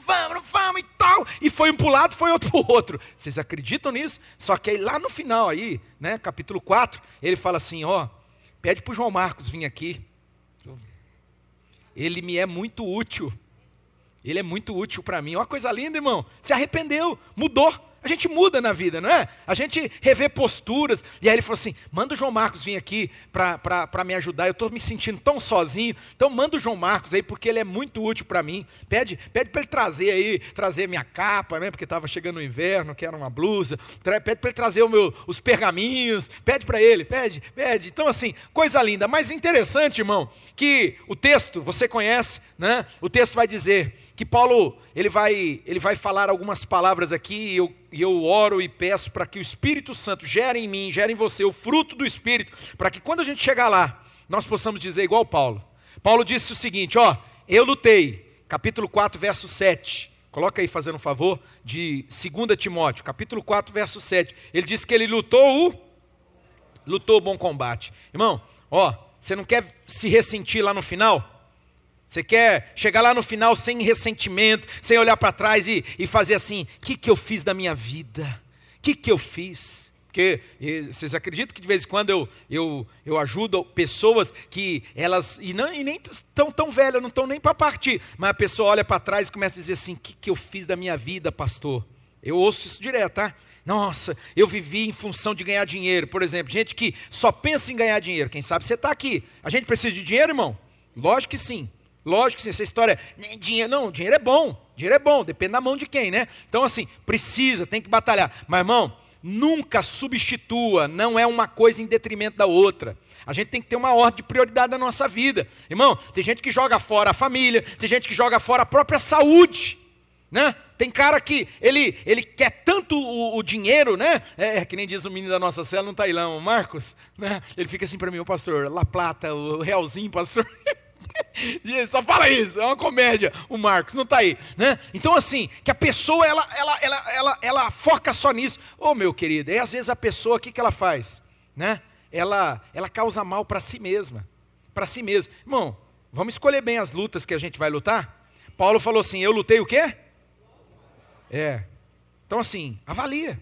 e tal. E foi um para o lado, foi outro para o outro. Vocês acreditam nisso? Só que aí lá no final aí, né, capítulo 4, ele fala assim, pede para o João Marcos vir aqui. Ele me é muito útil. Ele é muito útil para mim. Uma coisa linda, irmão. Se arrependeu, mudou. A gente muda na vida, não é? A gente revê posturas. E aí ele falou assim, manda o João Marcos vir aqui para me ajudar. Eu estou me sentindo tão sozinho. Então manda o João Marcos aí, porque ele é muito útil para mim. Pede para ele trazer minha capa, né? Porque estava chegando o inverno, que era uma blusa. Pede para ele trazer os pergaminhos. Pede para ele, pede. Então assim, coisa linda. Mas interessante, irmão, que o texto, você conhece, né? O texto vai dizer que Paulo, ele vai falar algumas palavras aqui, e eu oro e peço para que o Espírito Santo gere em mim, gere em você o fruto do Espírito, para que quando a gente chegar lá, nós possamos dizer igual Paulo. Paulo disse o seguinte, eu lutei, capítulo 4, verso 7, coloca aí fazendo um favor, de 2 Timóteo, capítulo 4, verso 7, ele disse que ele lutou o bom combate. Irmão, você não quer se ressentir lá no final? Você quer chegar lá no final sem ressentimento, sem olhar para trás e fazer assim, o que eu fiz da minha vida? O que eu fiz? Porque vocês acreditam que de vez em quando eu ajudo pessoas que elas, e nem estão tão velhas, não estão nem para partir, mas a pessoa olha para trás e começa a dizer assim, o que eu fiz da minha vida, pastor? Eu ouço isso direto, tá? Nossa, eu vivi em função de ganhar dinheiro, por exemplo, gente que só pensa em ganhar dinheiro. Quem sabe você está aqui. A gente precisa de dinheiro, irmão? Lógico que sim. Lógico que sim. Essa história, dinheiro, não, dinheiro é bom, depende da mão de quem, né? Então assim, precisa, tem que batalhar. Mas irmão, nunca substitua, não é uma coisa em detrimento da outra. A gente tem que ter uma ordem de prioridade na nossa vida. Irmão, tem gente que joga fora a família, tem gente que joga fora a própria saúde, né? Tem cara que ele quer tanto o dinheiro, né? Que nem diz o menino da nossa cela, não está aí lá, o Marcos, né? Ele fica assim para mim, o pastor, La Plata, o realzinho, pastor. Ele só fala isso, é uma comédia, o Marcos, não está aí, né? Então assim, que a pessoa, ela foca só nisso. Ô meu querido, às vezes a pessoa, o que ela faz? Né? Ela causa mal para si mesma, Irmão, vamos escolher bem as lutas que a gente vai lutar? Paulo falou assim, eu lutei o quê? Então assim, avalia,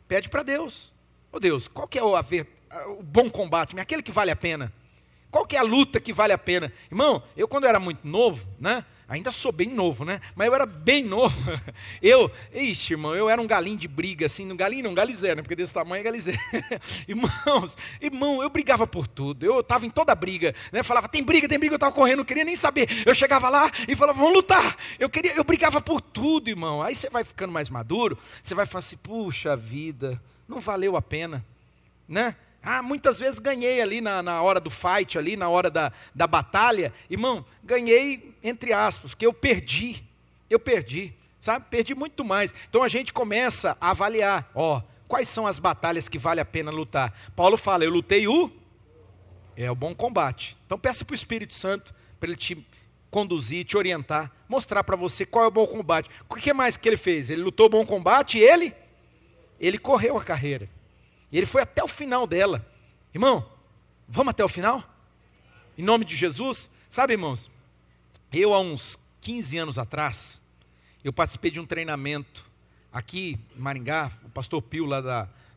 pede para Deus. Ô Deus, qual que é o bom combate, aquele que vale a pena? Qual que é a luta que vale a pena? Irmão, eu quando era muito novo, né? Ainda sou bem novo, né? Mas eu era bem novo. Irmão, eu era um galinho de briga, assim, galinho não, galizé, né? Porque desse tamanho é galizé. Irmão, eu brigava por tudo. Eu estava em toda briga, né? Falava, tem briga, eu estava correndo, não queria nem saber. Eu chegava lá e falava, vamos lutar. Eu brigava por tudo, irmão. Aí você vai ficando mais maduro, você vai falar assim, puxa vida, não valeu a pena, né? Muitas vezes ganhei ali na hora do fight, ali na hora da batalha. Irmão, ganhei entre aspas, porque eu perdi, sabe? Perdi muito mais. Então a gente começa a avaliar, quais são as batalhas que vale a pena lutar. Paulo fala, eu lutei o bom combate. Então peça para o Espírito Santo, para ele te conduzir, te orientar, mostrar para você qual é o bom combate. O que mais que ele fez? Ele lutou o bom combate e ele correu a carreira. E ele foi até o final dela. Irmão, vamos até o final? Em nome de Jesus? Sabe, irmãos, eu há uns 15 anos atrás, eu participei de um treinamento aqui em Maringá, o pastor Pio lá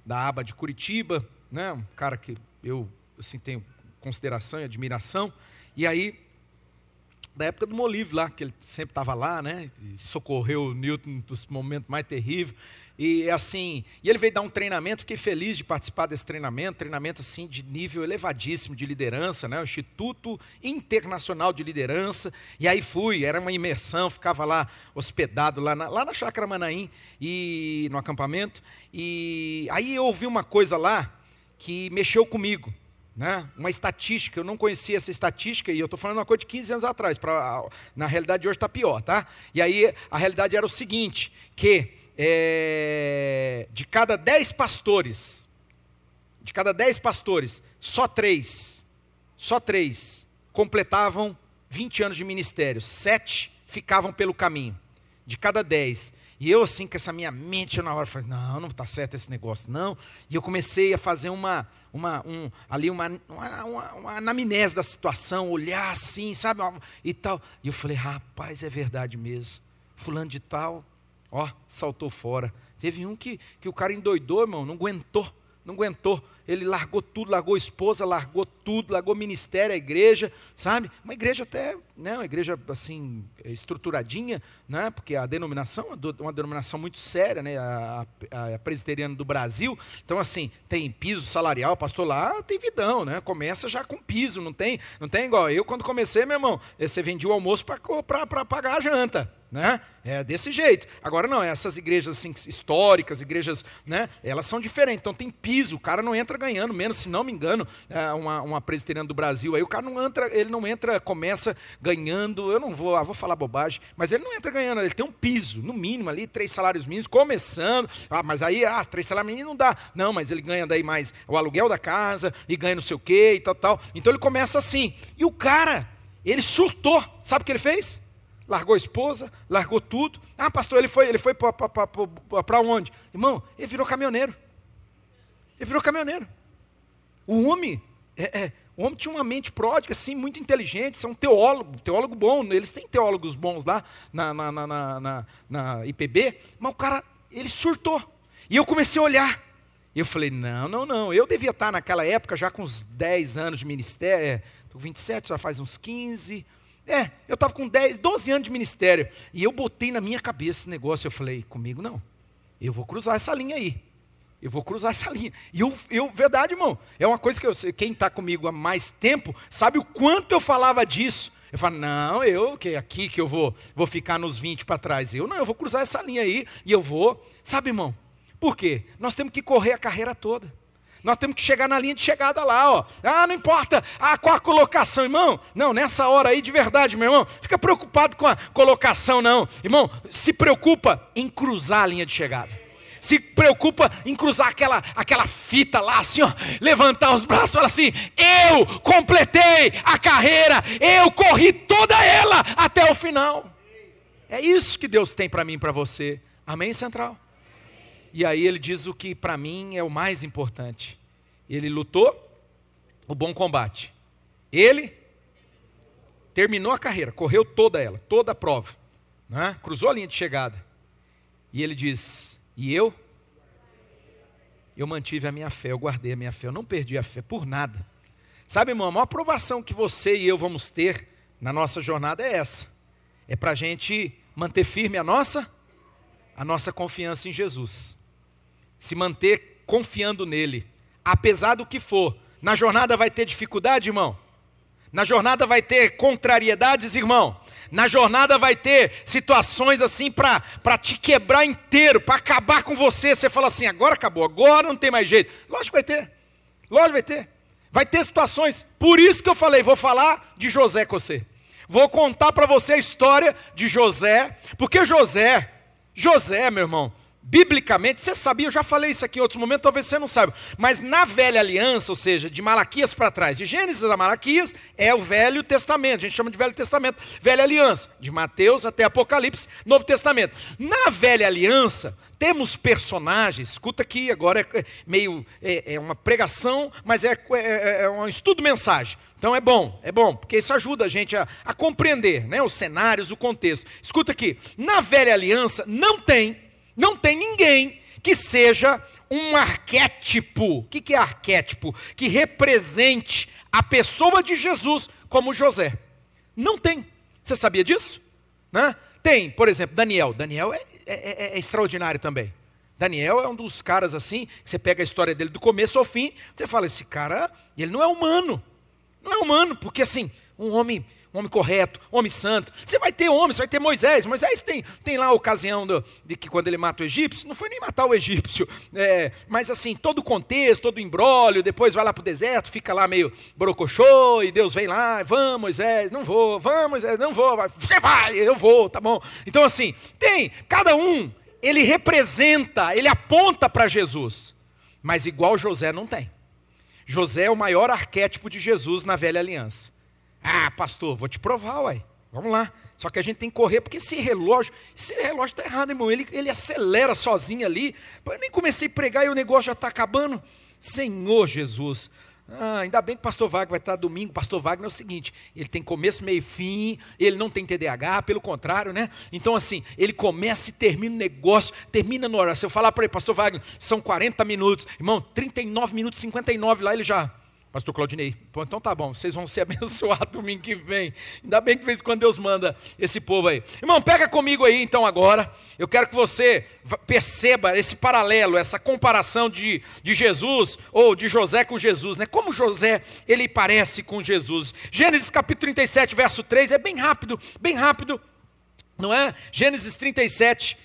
da aba de Curitiba, né, um cara que eu assim, tenho consideração e admiração, e aí, da época do Molive lá, que ele sempre estava lá, né, e socorreu o Newton dos momentos mais terríveis, e assim, e ele veio dar um treinamento, fiquei feliz de participar desse treinamento assim de nível elevadíssimo de liderança, né, o Instituto Internacional de Liderança, e aí era uma imersão, ficava lá hospedado lá na Chácara Manaim, e no acampamento, e aí eu ouvi uma coisa lá, que mexeu comigo, né? Uma estatística, eu não conhecia essa estatística, e eu estou falando uma coisa de 15 anos atrás, na realidade de hoje está pior, tá? E aí a realidade era o seguinte, que de cada 10 pastores, só 3 completavam 20 anos de ministério, 7 ficavam pelo caminho, de cada 10. E eu assim, com essa minha mente, na hora, falei, não está certo esse negócio, não. E eu comecei a fazer uma anamnese da situação, olhar assim, sabe, e tal. E eu falei, rapaz, é verdade mesmo. Fulano de tal, saltou fora. Teve um que o cara endoidou, irmão, não aguentou. Ele largou tudo, largou a esposa, largou tudo, largou o ministério, a igreja, sabe? Uma igreja até, né, uma igreja assim, estruturadinha, né? Porque a denominação é uma denominação muito séria, né? A presbiteriana do Brasil. Então assim, tem piso salarial, pastor lá tem vidão, né? Começa já com piso, não tem igual eu quando comecei, meu irmão, você vendia o almoço para pagar a janta, né? É desse jeito. Agora não, essas igrejas assim, históricas, igrejas, né? Elas são diferentes, então tem piso, o cara não entra ganhando menos, se não me engano, uma presbiteriana do Brasil, aí o cara não entra, começa ganhando, eu não vou falar bobagem, mas ele não entra ganhando, ele tem um piso, no mínimo ali, 3 salários mínimos, começando, mas aí, 3 salários mínimos não dá, não, mas ele ganha daí mais o aluguel da casa, e ganha não sei o que, e tal, então ele começa assim, e o cara, ele surtou, sabe o que ele fez? Largou a esposa, largou tudo. Pastor, ele foi para onde? Irmão, ele virou caminhoneiro. O homem tinha uma mente pródiga, assim, muito inteligente, é um teólogo bom, eles têm teólogos bons lá na IPB, mas o cara, ele surtou. E eu comecei a olhar. E eu falei, não, eu devia estar naquela época já com uns 10 anos de ministério, estou com 27, já faz uns 15... eu estava com 12 anos de ministério, e eu botei na minha cabeça esse negócio, eu falei, comigo não, eu vou cruzar essa linha aí, e verdade, irmão, é uma coisa que quem está comigo há mais tempo, sabe o quanto eu falava disso, Eu falo, não, que aqui que eu vou ficar nos 20 para trás. Eu vou cruzar essa linha aí e eu vou. Sabe, irmão? Por quê? Nós temos que correr a carreira toda. Nós temos que chegar na linha de chegada lá, ó. Não importa qual a colocação, irmão. Não, nessa hora aí de verdade, meu irmão. Fica preocupado com a colocação, não. Irmão, se preocupa em cruzar a linha de chegada. Se preocupa em cruzar aquela fita lá, assim, ó, levantar os braços e falar assim, eu completei a carreira, eu corri toda ela até o final. É isso que Deus tem para mim e para você. Amém, Central? E aí ele diz o que para mim é o mais importante. Ele lutou o bom combate. Ele terminou a carreira, correu toda ela, toda a prova, né? Cruzou a linha de chegada. E ele diz... E eu mantive a minha fé, eu guardei a minha fé, eu não perdi a fé por nada. Sabe, irmão, a maior aprovação que você e eu vamos ter na nossa jornada é essa. É para a gente manter firme a nossa confiança em Jesus. Se manter confiando nele, apesar do que for. Na jornada vai ter dificuldade, irmão? Na jornada vai ter contrariedades, irmão? Na jornada vai ter situações assim para te quebrar inteiro, para acabar com você. Você fala assim, agora acabou, agora não tem mais jeito. Lógico que vai ter, lógico que vai ter. Vai ter situações, por isso que eu falei, vou falar de José com você. Vou contar para você a história de José, porque José, meu irmão, biblicamente, você sabia, eu já falei isso aqui em outros momentos, talvez você não saiba, mas na velha aliança, ou seja, de Malaquias para trás, de Gênesis a Malaquias, é o Velho Testamento, a gente chama de Velho Testamento, velha aliança, de Mateus até Apocalipse, Novo Testamento. Na velha aliança, temos personagens, escuta aqui, agora é uma pregação, mas é um estudo-mensagem. Então é bom, porque isso ajuda a gente a compreender, né, os cenários, o contexto. Escuta aqui, na velha aliança não tem ninguém que seja um arquétipo. O que é arquétipo? Que represente a pessoa de Jesus como José. Não tem. Você sabia disso? Né? Tem, por exemplo, Daniel. Daniel é extraordinário também. Daniel é um dos caras assim, que você pega a história dele do começo ao fim, você fala, esse cara, ele não é humano. Não é humano, porque assim, um homem correto, homem santo. Você vai ter homem, você vai ter Moisés. Moisés tem lá a ocasião de que quando ele mata o egípcio, não foi nem matar o egípcio, mas assim, todo o contexto, todo o imbróglio, depois vai lá para o deserto, fica lá meio borocochô, e Deus vem lá, vamos Moisés, não vou, vamos Moisés, não vou, você vai, eu vou, tá bom. Então assim, cada um, ele representa, ele aponta para Jesus, mas igual José não tem. José é o maior arquétipo de Jesus na velha aliança. Ah, pastor, vou te provar, uai. Vamos lá. Só que a gente tem que correr, porque esse relógio está errado, irmão. Ele acelera sozinho ali. Eu nem comecei a pregar e o negócio já está acabando. Senhor Jesus. Ainda bem que o pastor Wagner vai estar domingo. O pastor Wagner é o seguinte, ele tem começo, meio e fim, ele não tem TDAH, pelo contrário, né? Então assim, ele começa e termina o negócio, termina na hora. Se eu falar para ele, pastor Wagner, são 40 minutos, irmão, 39 minutos, 59 lá, ele já... Pastor Claudinei, pô, então tá bom, vocês vão ser abençoados domingo que vem. Ainda bem que de vez em quando Deus manda esse povo aí. Irmão, pega comigo aí então agora. Eu quero que você perceba esse paralelo, essa comparação de Jesus, ou de José com Jesus, né? Como José, ele parece com Jesus. Gênesis capítulo 37, verso 3, é bem rápido, não é? Gênesis 37,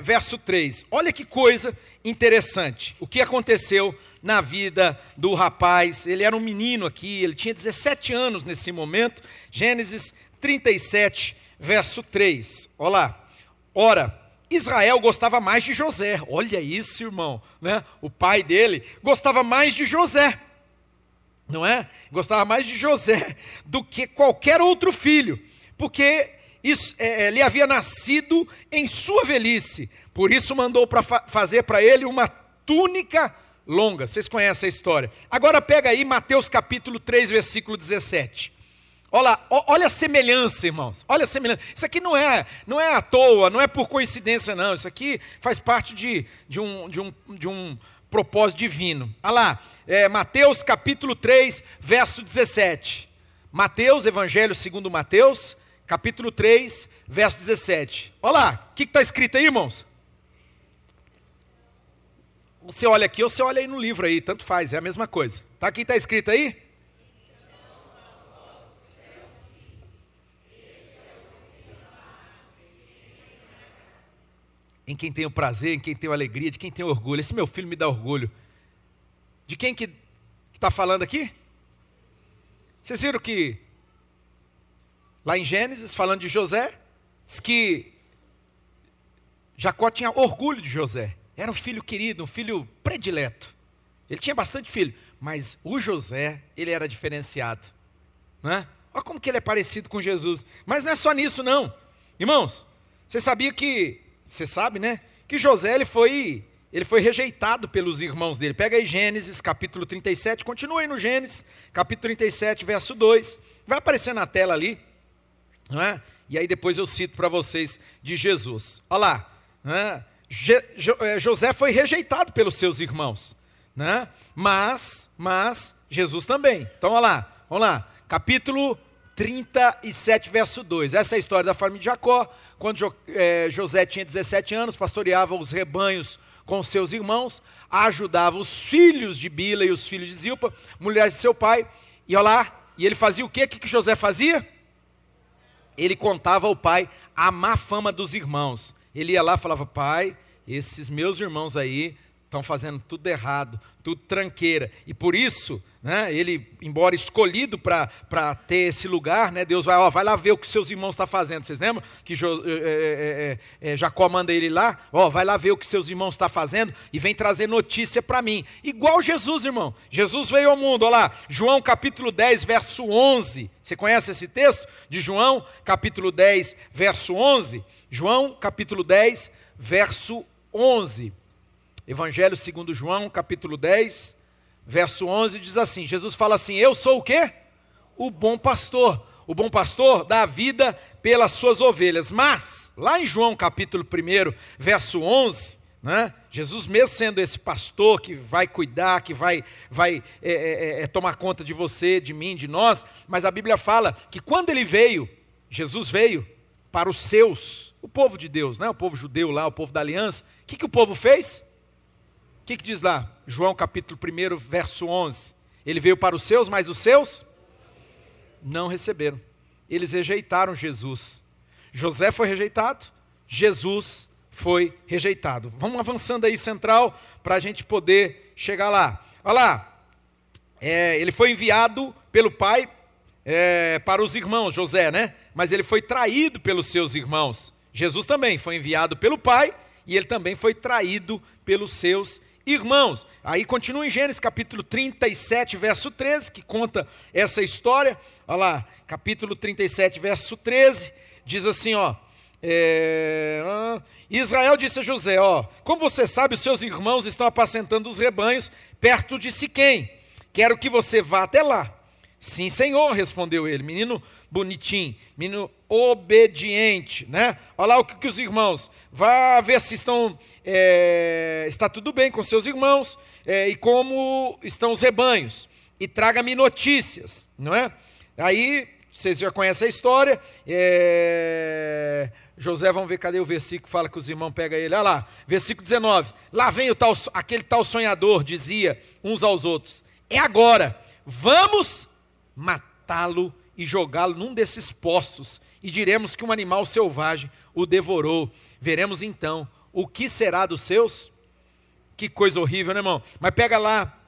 verso 3. Olha que coisa interessante. O que aconteceu na vida do rapaz? Ele era um menino aqui, ele tinha 17 anos nesse momento. Gênesis 37, verso 3. Olha lá. Ora, Israel gostava mais de José. Olha isso, irmão, né? O pai dele gostava mais de José, não é? Gostava mais de José do que qualquer outro filho, porque isso lhe havia nascido em sua velhice. Por isso mandou fazer para ele uma túnica longa. Vocês conhecem a história. Agora pega aí Mateus capítulo 3, versículo 17. Olha a semelhança, irmãos. Olha a semelhança. Isso aqui não é à toa, não é por coincidência, não. Isso aqui faz parte de um propósito divino. Olha lá, Mateus capítulo 3, verso 17. Mateus, Evangelho segundo Mateus, capítulo 3, verso 17. Olha lá, o que está escrito aí, irmãos? Você olha aqui ou você olha aí no livro aí, tanto faz, é a mesma coisa. Tá aqui, está escrito aí? em quem tenho prazer, em quem tenho alegria, de quem tenho orgulho. Esse meu filho me dá orgulho. De quem que está falando aqui? Vocês viram que, lá em Gênesis, falando de José, diz que Jacó tinha orgulho de José. Era um filho querido, um filho predileto. Ele tinha bastante filho, mas o José, ele era diferenciado. Né? Olha como que ele é parecido com Jesus. Mas não é só nisso, não. Irmãos, você sabia que, você sabe, né? Que José, ele foi rejeitado pelos irmãos dele. Pega aí Gênesis, capítulo 37, continua aí no Gênesis, capítulo 37, verso 2. Vai aparecer na tela ali, não é? E aí depois eu cito para vocês de Jesus. Olha lá, né? José foi rejeitado pelos seus irmãos, né? Mas Jesus também. Então olha lá, vamos lá, capítulo 37, verso 2. Essa é a história da família de Jacó. Quando José tinha 17 anos, pastoreava os rebanhos com seus irmãos, ajudava os filhos de Bila e os filhos de Zilpa, mulheres de seu pai, e olha lá, e ele fazia o quê? O que José fazia? Ele contava ao pai a má fama dos irmãos. Ele ia lá e falava: pai, esses meus irmãos aí estão fazendo tudo errado, tudo tranqueira. E por isso, né, ele, embora escolhido para ter esse lugar, né, Deus vai lá ver o que seus irmãos estão fazendo. Vocês lembram que Jacó manda ele lá? Vai lá ver o que seus irmãos estão fazendo e vem trazer notícia para mim. Igual Jesus, irmão. Jesus veio ao mundo, olha lá, João capítulo 10, verso 11. Você conhece esse texto de João capítulo 10, verso 11? João capítulo 10, verso 11. Evangelho segundo João, capítulo 10, verso 11, diz assim, Jesus fala assim: eu sou o quê? O bom pastor. O bom pastor dá a vida pelas suas ovelhas. Mas, lá em João, capítulo 1, verso 11, né, Jesus mesmo sendo esse pastor que vai cuidar, que vai tomar conta de você, de mim, de nós, mas a Bíblia fala que quando ele veio, Jesus veio para os seus, o povo de Deus, né, o povo judeu lá, o povo da aliança. O que o povo fez? O que diz lá? João capítulo 1, verso 11. Ele veio para os seus, mas os seus não receberam. Eles rejeitaram Jesus. José foi rejeitado, Jesus foi rejeitado. Vamos avançando aí, central, para a gente poder chegar lá. Olha lá, ele foi enviado pelo pai para os irmãos, José, né? Mas ele foi traído pelos seus irmãos. Jesus também foi enviado pelo pai e ele também foi traído pelos seus irmãos. Aí continua em Gênesis capítulo 37, verso 13, que conta essa história. Olha lá, capítulo 37, verso 13, diz assim, Israel disse a José, como você sabe, os seus irmãos estão apacentando os rebanhos perto de Siquém. Quero que você vá até lá. Sim, Senhor, respondeu ele. Menino bonitinho, menino obediente, né? Olha lá o que os irmãos, vá ver se está tudo bem com seus irmãos, e como estão os rebanhos, e traga-me notícias, não é? Aí, vocês já conhecem a história, José, vamos ver, cadê o versículo que fala que os irmãos pegam ele? Olha lá, versículo 19, lá vem aquele tal sonhador, dizia uns aos outros, é agora, vamos matá-lo e jogá-lo num desses poços, e diremos que um animal selvagem o devorou. Veremos então o que será dos seus. Que coisa horrível, né, irmão? Mas pega lá,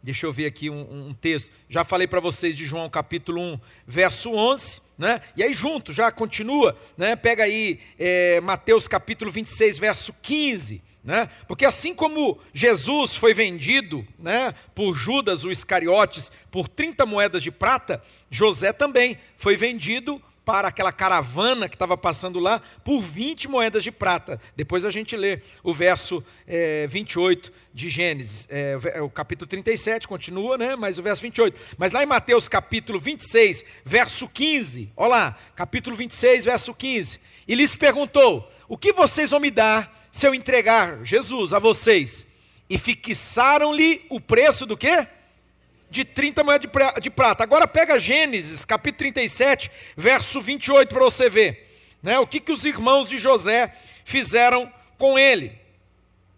deixa eu ver aqui um texto, já falei para vocês de João capítulo 1, verso 11, né? E aí junto, já continua, né? Pega aí Mateus capítulo 26, verso 15, né? Porque assim como Jesus foi vendido, né, por Judas o Iscariotes por 30 moedas de prata, José também foi vendido para aquela caravana que estava passando lá por 20 moedas de prata. Depois a gente lê o verso 28 de Gênesis, o capítulo 37 continua, né, mas o verso 28. Mas lá em Mateus capítulo 26, verso 15, olha lá, capítulo 26, verso 15, e lhes perguntou, o que vocês vão me dar se eu entregar Jesus a vocês? E fixaram-lhe o preço do quê? De 30 moedas de prata. Agora pega Gênesis, capítulo 37, verso 28, para você ver, né, o que os irmãos de José fizeram com ele.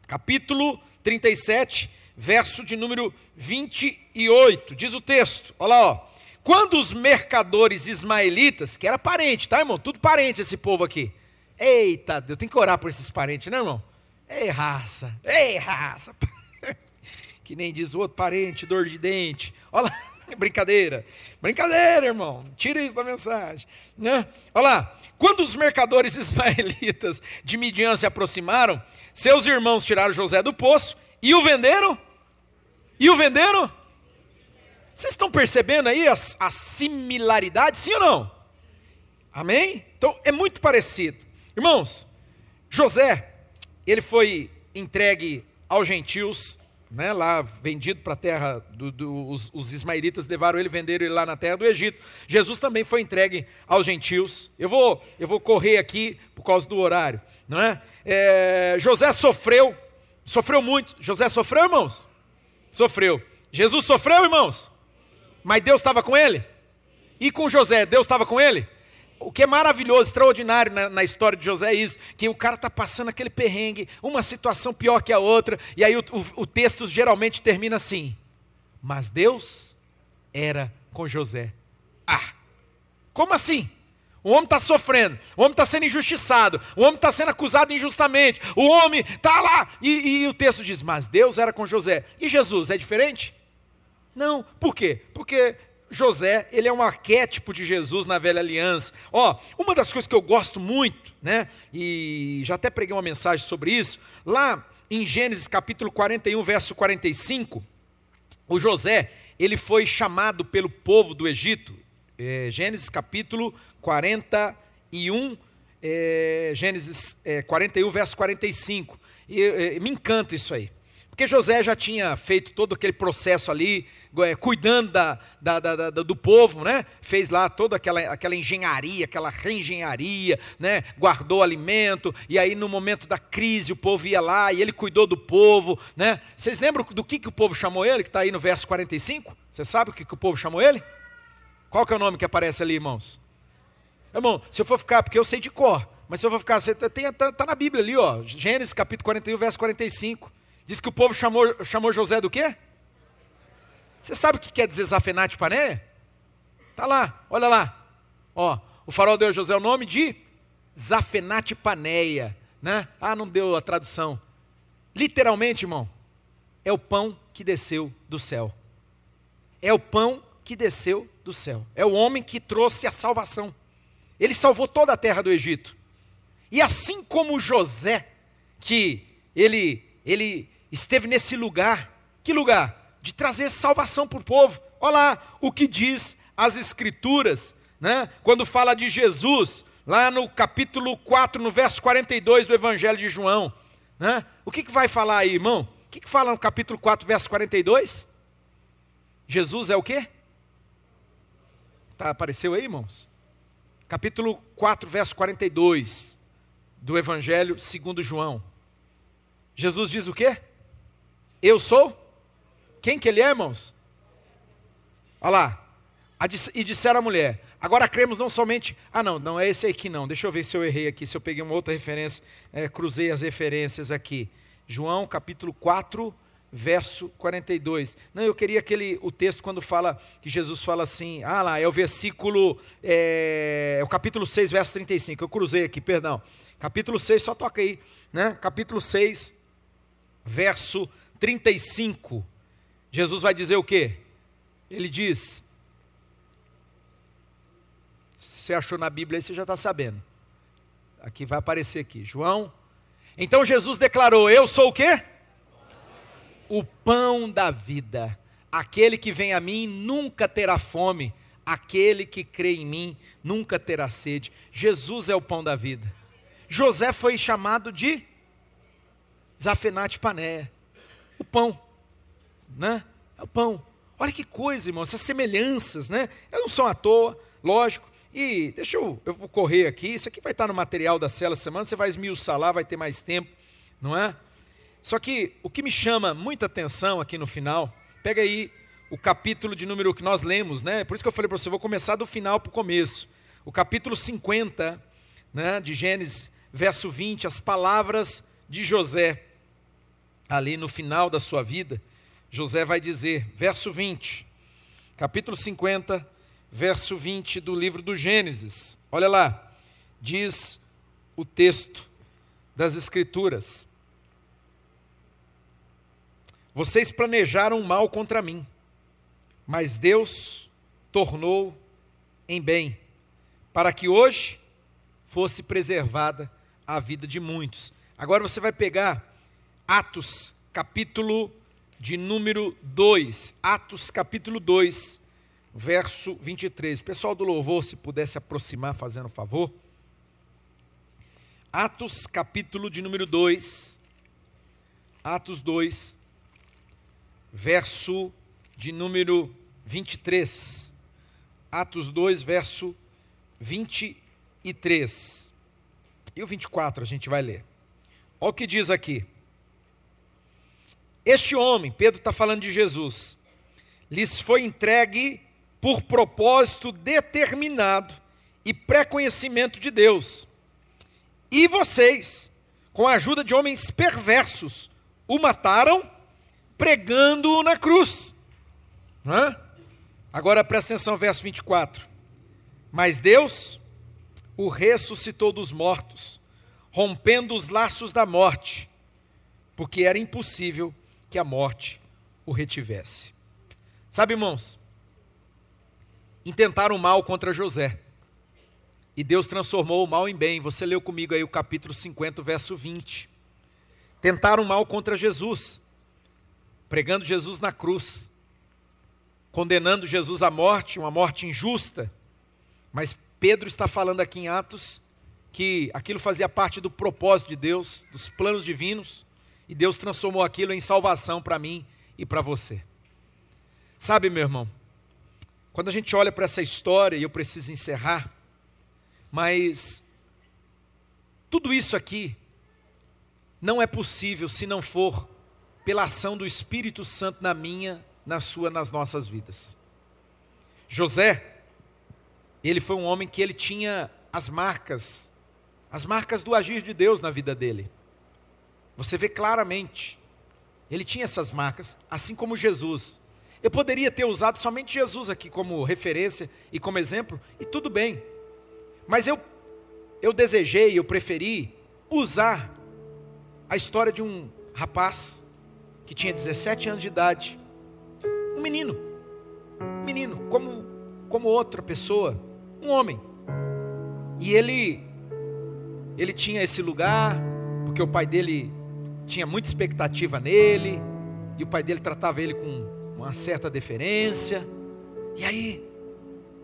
Capítulo 37, verso de número 28, diz o texto, olha lá, quando os mercadores ismaelitas, que era parente, tá, irmão? Tudo parente esse povo aqui. Eita, Deus, tem que orar por esses parentes, né, irmão? Ei, raça. Que nem diz o outro parente, dor de dente. Olha lá, brincadeira, irmão. Tira isso da mensagem, né? Olha lá, quando os mercadores ismaelitas de Midian se aproximaram, seus irmãos tiraram José do poço e o venderam. Vocês estão percebendo aí a similaridade, sim ou não? Amém? Então é muito parecido. Irmãos, José, ele foi entregue aos gentios, né, lá vendido para a terra, os ismaelitas levaram ele, venderam ele lá na terra do Egito. Jesus também foi entregue aos gentios. Eu vou correr aqui por causa do horário, não é? José sofreu muito. José sofreu, irmãos? Sofreu. Jesus sofreu, irmãos? Mas Deus estava com ele? E com José, Deus estava com ele? O que é maravilhoso, extraordinário na história de José é isso, que o cara está passando aquele perrengue, uma situação pior que a outra, e aí o texto geralmente termina assim: mas Deus era com José. Como assim? O homem está sofrendo, o homem está sendo injustiçado, o homem está sendo acusado injustamente, o homem está lá, e o texto diz, mas Deus era com José. E Jesus, é diferente? Não. Por quê? Porque José, ele é um arquétipo de Jesus na velha aliança. Uma das coisas que eu gosto muito, né, e já até preguei uma mensagem sobre isso, lá em Gênesis capítulo 41, verso 45, o José, ele foi chamado pelo povo do Egito, Gênesis capítulo 41, Gênesis 41, verso 45, me encanta isso aí. Porque José já tinha feito todo aquele processo ali, cuidando do povo, né? Fez lá toda aquela engenharia, aquela reengenharia, né? Guardou alimento, e aí no momento da crise o povo ia lá e ele cuidou do povo, né? Vocês lembram do que o povo chamou ele, que está aí no verso 45? Você sabe o que o povo chamou ele? Qual que é o nome que aparece ali, irmãos? Irmão, se eu for ficar, porque eu sei de cor, mas se eu for ficar, está na Bíblia ali, ó, Gênesis capítulo 41, verso 45. Diz que o povo chamou José do quê? Você sabe o que quer dizer Zafenate Paneia? Está lá, olha lá. O faraó deu a José o nome de Zafenate Paneia, né? Não deu a tradução. Literalmente, irmão, é o pão que desceu do céu. É o pão que desceu do céu. É o homem que trouxe a salvação. Ele salvou toda a terra do Egito. E assim como José, que ele esteve nesse lugar, que lugar? De trazer salvação para o povo. Olha lá o que diz as Escrituras, né? Quando fala de Jesus, lá no capítulo 4, no verso 42 do Evangelho de João, né? O que vai falar aí, irmão? O que fala no capítulo 4, verso 42? Jesus é o quê? Apareceu aí, irmãos? Capítulo 4, verso 42 do Evangelho segundo João. Jesus diz o quê? Eu sou? Quem que ele é, irmãos? Olha lá. E disseram a mulher, agora cremos não somente... não é esse aqui não. Deixa eu ver se eu errei aqui, se eu peguei uma outra referência. Cruzei as referências aqui. João capítulo 4, verso 42. Não, eu queria o texto quando fala, que Jesus fala assim, é o versículo, o capítulo 6, verso 35. Eu cruzei aqui, perdão. Capítulo 6, só toca aí, né? Capítulo 6, verso 35, Jesus vai dizer o quê? Ele diz, se você achou na Bíblia aí, você já está sabendo, aqui vai aparecer aqui, João, então Jesus declarou, eu sou o quê? O pão da vida, aquele que vem a mim nunca terá fome, aquele que crê em mim nunca terá sede. Jesus é o pão da vida. José foi chamado de Zafenate Paneia, o pão, né? É o pão. Olha que coisa, irmão, essas semelhanças, né? Elas não são à toa, lógico. E eu vou correr aqui, isso aqui vai estar no material da célula semana, você vai esmiuçar lá, vai ter mais tempo, não é? Só que o que me chama muita atenção aqui no final, pega aí o capítulo de número que nós lemos, né? Por isso que eu falei para você, eu vou começar do final para o começo. O capítulo 50, né, de Gênesis, verso 20, as palavras de José, ali no final da sua vida, José vai dizer, verso 20, capítulo 50, verso 20 do livro do Gênesis, olha lá, diz o texto das Escrituras. Vocês planejaram mal contra mim, mas Deus tornou em bem, para que hoje fosse preservada a vida de muitos. Agora você vai pegar Atos, capítulo de número 2. Atos, capítulo 2, verso 23. O pessoal do louvor, se pudesse aproximar, fazendo favor. Atos, capítulo de número 2. Atos 2, verso de número 23. Atos 2, verso 23. E o 24 a gente vai ler. Olha o que diz aqui. Este homem, Pedro está falando de Jesus, lhes foi entregue por propósito determinado e pré-conhecimento de Deus. E vocês, com a ajuda de homens perversos, o mataram pregando-o na cruz. Agora presta atenção, verso 24. Mas Deus o ressuscitou dos mortos, rompendo os laços da morte, porque era impossível que a morte o retivesse. Sabe, irmãos, intentaram mal contra José, e Deus transformou o mal em bem. Você leu comigo aí o capítulo 50, verso 20. Tentaram mal contra Jesus, pregando Jesus na cruz, condenando Jesus à morte, uma morte injusta. Mas Pedro está falando aqui em Atos que aquilo fazia parte do propósito de Deus, dos planos divinos, e Deus transformou aquilo em salvação para mim e para você. Sabe, meu irmão, quando a gente olha para essa história, e eu preciso encerrar, mas tudo isso aqui não é possível se não for pela ação do Espírito Santo na minha, na sua, nas nossas vidas. José, ele foi um homem que ele tinha as marcas do agir de Deus na vida dele. Você vê claramente, ele tinha essas marcas, assim como Jesus. Eu poderia ter usado somente Jesus aqui como referência e como exemplo, e tudo bem. Mas eu desejei, eu preferi usar a história de um rapaz que tinha 17 anos de idade, um menino, como outra pessoa, um homem. E ele tinha esse lugar, porque o pai dele tinha muita expectativa nele, e o pai dele tratava ele com uma certa deferência, e aí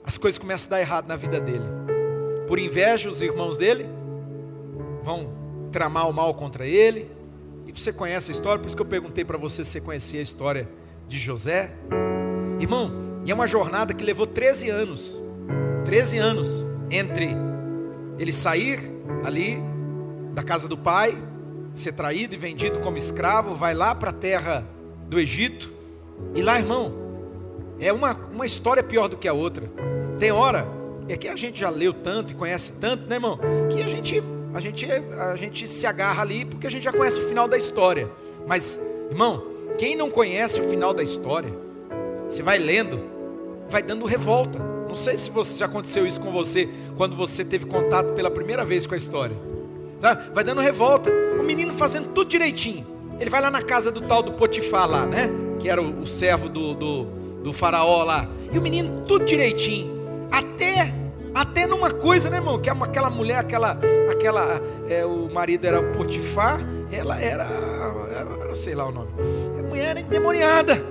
as coisas começam a dar errado na vida dele. Por inveja, os irmãos dele vão tramar o mal contra ele, e você conhece a história, por isso que eu perguntei para você se você conhecia a história de José. Irmão, e é uma jornada que levou 13 anos, entre ele sair ali da casa do pai, ser traído e vendido como escravo, vai lá para a terra do Egito, e lá, irmão, é uma história pior do que a outra. Tem hora, é que a gente já leu tanto e conhece tanto, né, irmão, que a gente se agarra ali, porque a gente já conhece o final da história. Mas, irmão, quem não conhece o final da história, você vai lendo, vai dando revolta. Não sei se já aconteceu isso com você, quando você teve contato pela primeira vez com a história, sabe? Vai dando revolta, o menino fazendo tudo direitinho. Ele vai lá na casa do tal do Potifar lá, né? Que era o servo do faraó lá. E o menino tudo direitinho. Até numa coisa, né, irmão? Que aquela mulher, o marido era o Potifar, ela era, não sei lá o nome. A mulher era endemoniada.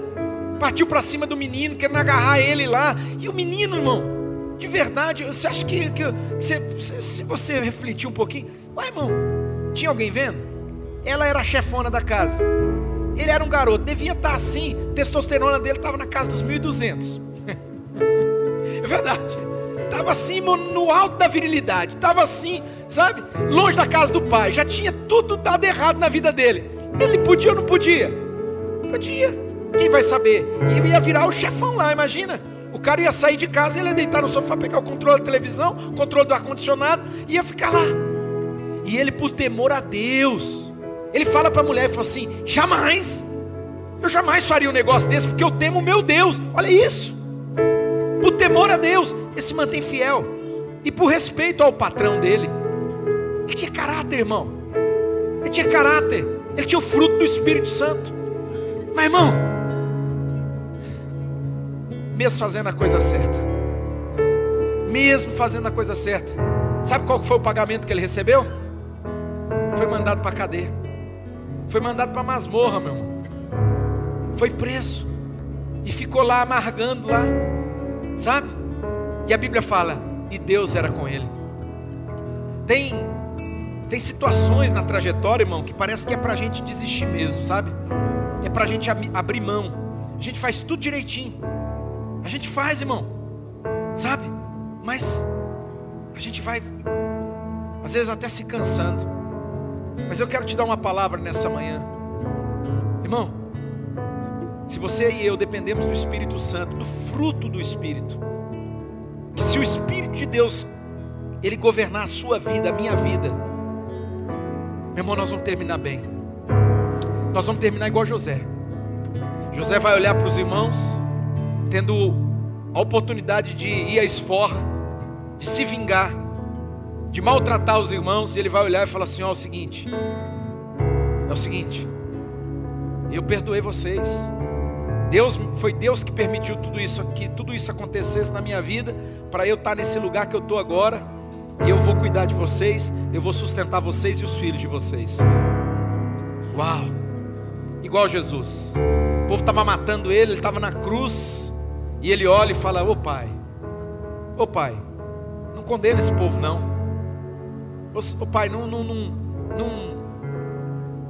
Partiu para cima do menino, querendo agarrar ele lá. E o menino, irmão, de verdade, você acha que se você refletir um pouquinho, ué, irmão, tinha alguém vendo? Ela era a chefona da casa. Ele era um garoto, devia estar assim, a testosterona dele estava na casa dos 1.200. É verdade. Estava assim, no alto da virilidade. Estava assim, sabe? Longe da casa do pai. Já tinha tudo dado errado na vida dele. Ele podia ou não podia? Podia. Quem vai saber? E ia virar o chefão lá, imagina. O cara ia sair de casa, ele ia deitar no sofá, pegar o controle da televisão, o controle do ar-condicionado, e ia ficar lá. E ele, por temor a Deus, ele fala para a mulher, ele falou assim, eu jamais faria um negócio desse, porque eu temo o meu Deus. Olha isso. Por temor a Deus, ele se mantém fiel. E por respeito ao patrão dele, Ele tinha caráter, irmão. Ele tinha caráter. Ele tinha o fruto do Espírito Santo. Mas, irmão, mesmo fazendo a coisa certa, sabe qual foi o pagamento que ele recebeu? Foi mandado para a cadeia. Foi mandado para a masmorra, meu irmão. Foi preso. E ficou lá amargando lá. Sabe? E a Bíblia fala, e Deus era com ele. Tem situações na trajetória, irmão, que parece que é para a gente desistir mesmo, sabe? É para a gente abrir mão. A gente faz tudo direitinho. A gente faz, irmão. Sabe? Mas a gente vai, às vezes até se cansando. Mas eu quero te dar uma palavra nessa manhã. Irmão, se você e eu dependemos do Espírito Santo, do fruto do Espírito, que se o Espírito de Deus, ele governar a sua vida, a minha vida, meu irmão, nós vamos terminar bem. Nós vamos terminar igual José. José vai olhar para os irmãos, tendo a oportunidade de ir à esforra, de se vingar, de maltratar os irmãos, e ele vai olhar e falar assim, ó, é o seguinte, eu perdoei vocês. Foi Deus que permitiu que tudo isso acontecesse na minha vida, para eu estar nesse lugar que eu estou agora, e eu vou cuidar de vocês, eu vou sustentar vocês e os filhos de vocês. Uau! Igual Jesus. O povo estava matando ele estava na cruz, e ele olha e fala, ô pai, não condena esse povo não. Ô pai, não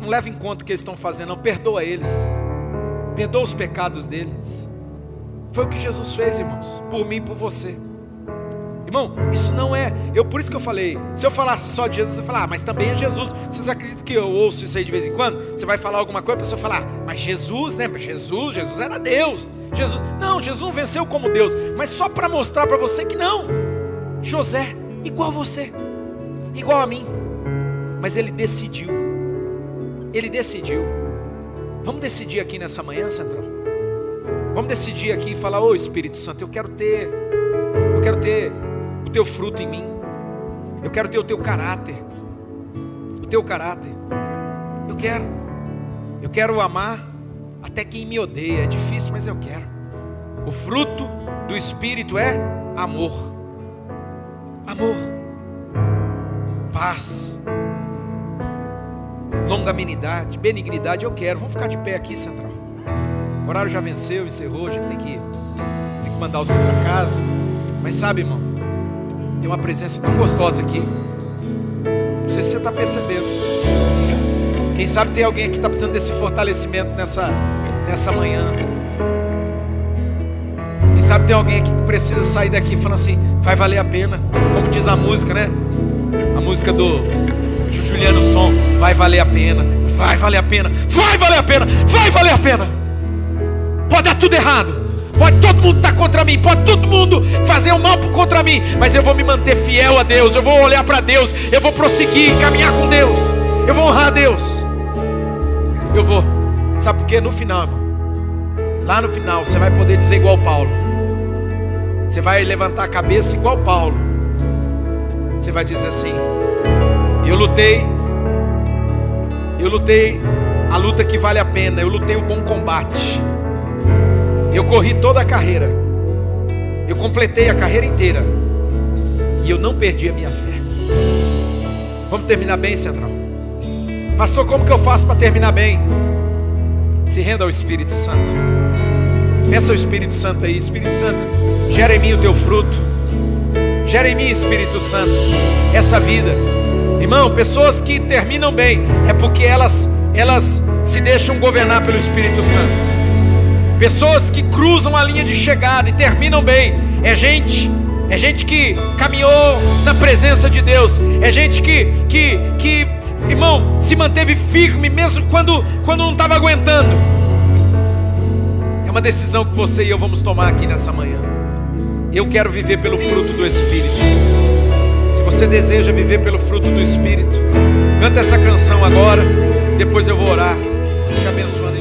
leva em conta o que eles estão fazendo, não, perdoa eles. Perdoa os pecados deles. Foi o que Jesus fez, irmãos, por mim e por você. Irmão, isso não é, por isso que eu falei, se eu falasse só de Jesus, você falar, mas também é Jesus. Vocês acreditam que eu ouço isso aí de vez em quando? Você vai falar alguma coisa, a pessoa fala, mas Jesus, né? Mas Jesus era Deus. Jesus não venceu como Deus, mas só para mostrar para você que não. José, igual você, igual a mim, mas ele decidiu. Vamos decidir aqui nessa manhã, Central. Vamos decidir aqui e falar, ô Espírito Santo, eu quero ter o teu fruto em mim. Eu quero ter o teu caráter. Eu quero amar até quem me odeia. É difícil, mas eu quero. O fruto do Espírito é amor. Paz, longanimidade, benignidade. Eu quero. Vamos ficar de pé aqui, Central. O horário já venceu, encerrou. A gente tem que mandar você para casa. Mas sabe, irmão, tem uma presença tão gostosa aqui. Não sei se você está percebendo. Quem sabe tem alguém aqui que está precisando desse fortalecimento nessa manhã. Quem sabe tem alguém aqui que precisa sair daqui falando assim, vai valer a pena. Como diz a música, né? A música do Juliano Som, vai valer a pena, vai valer a pena, vai valer a pena, vai valer a pena. Pode dar tudo errado, pode todo mundo estar contra mim, pode todo mundo fazer o mal contra mim, mas eu vou me manter fiel a Deus, eu vou olhar para Deus, eu vou prosseguir, caminhar com Deus, eu vou honrar a Deus. Eu vou, sabe por quê? No final, irmão, lá no final você vai poder dizer igual Paulo. Você vai levantar a cabeça igual Paulo. Você vai dizer assim, eu lutei a luta que vale a pena, eu lutei o bom combate, eu corri toda a carreira, eu completei a carreira inteira, e eu não perdi a minha fé. Vamos terminar bem, Central? Pastor, como que eu faço para terminar bem? Se renda ao Espírito Santo. Peça ao Espírito Santo aí, Espírito Santo, gera em mim o teu fruto, gera em mim, Espírito Santo, essa vida. Irmão, pessoas que terminam bem é porque elas se deixam governar pelo Espírito Santo. Pessoas que cruzam a linha de chegada e terminam bem é gente que caminhou na presença de Deus, é gente que irmão, se manteve firme mesmo quando não estava aguentando. É uma decisão que você e eu vamos tomar aqui nessa manhã. Eu quero viver pelo fruto do Espírito. Se você deseja viver pelo fruto do Espírito, canta essa canção agora, depois eu vou orar, te abençoando.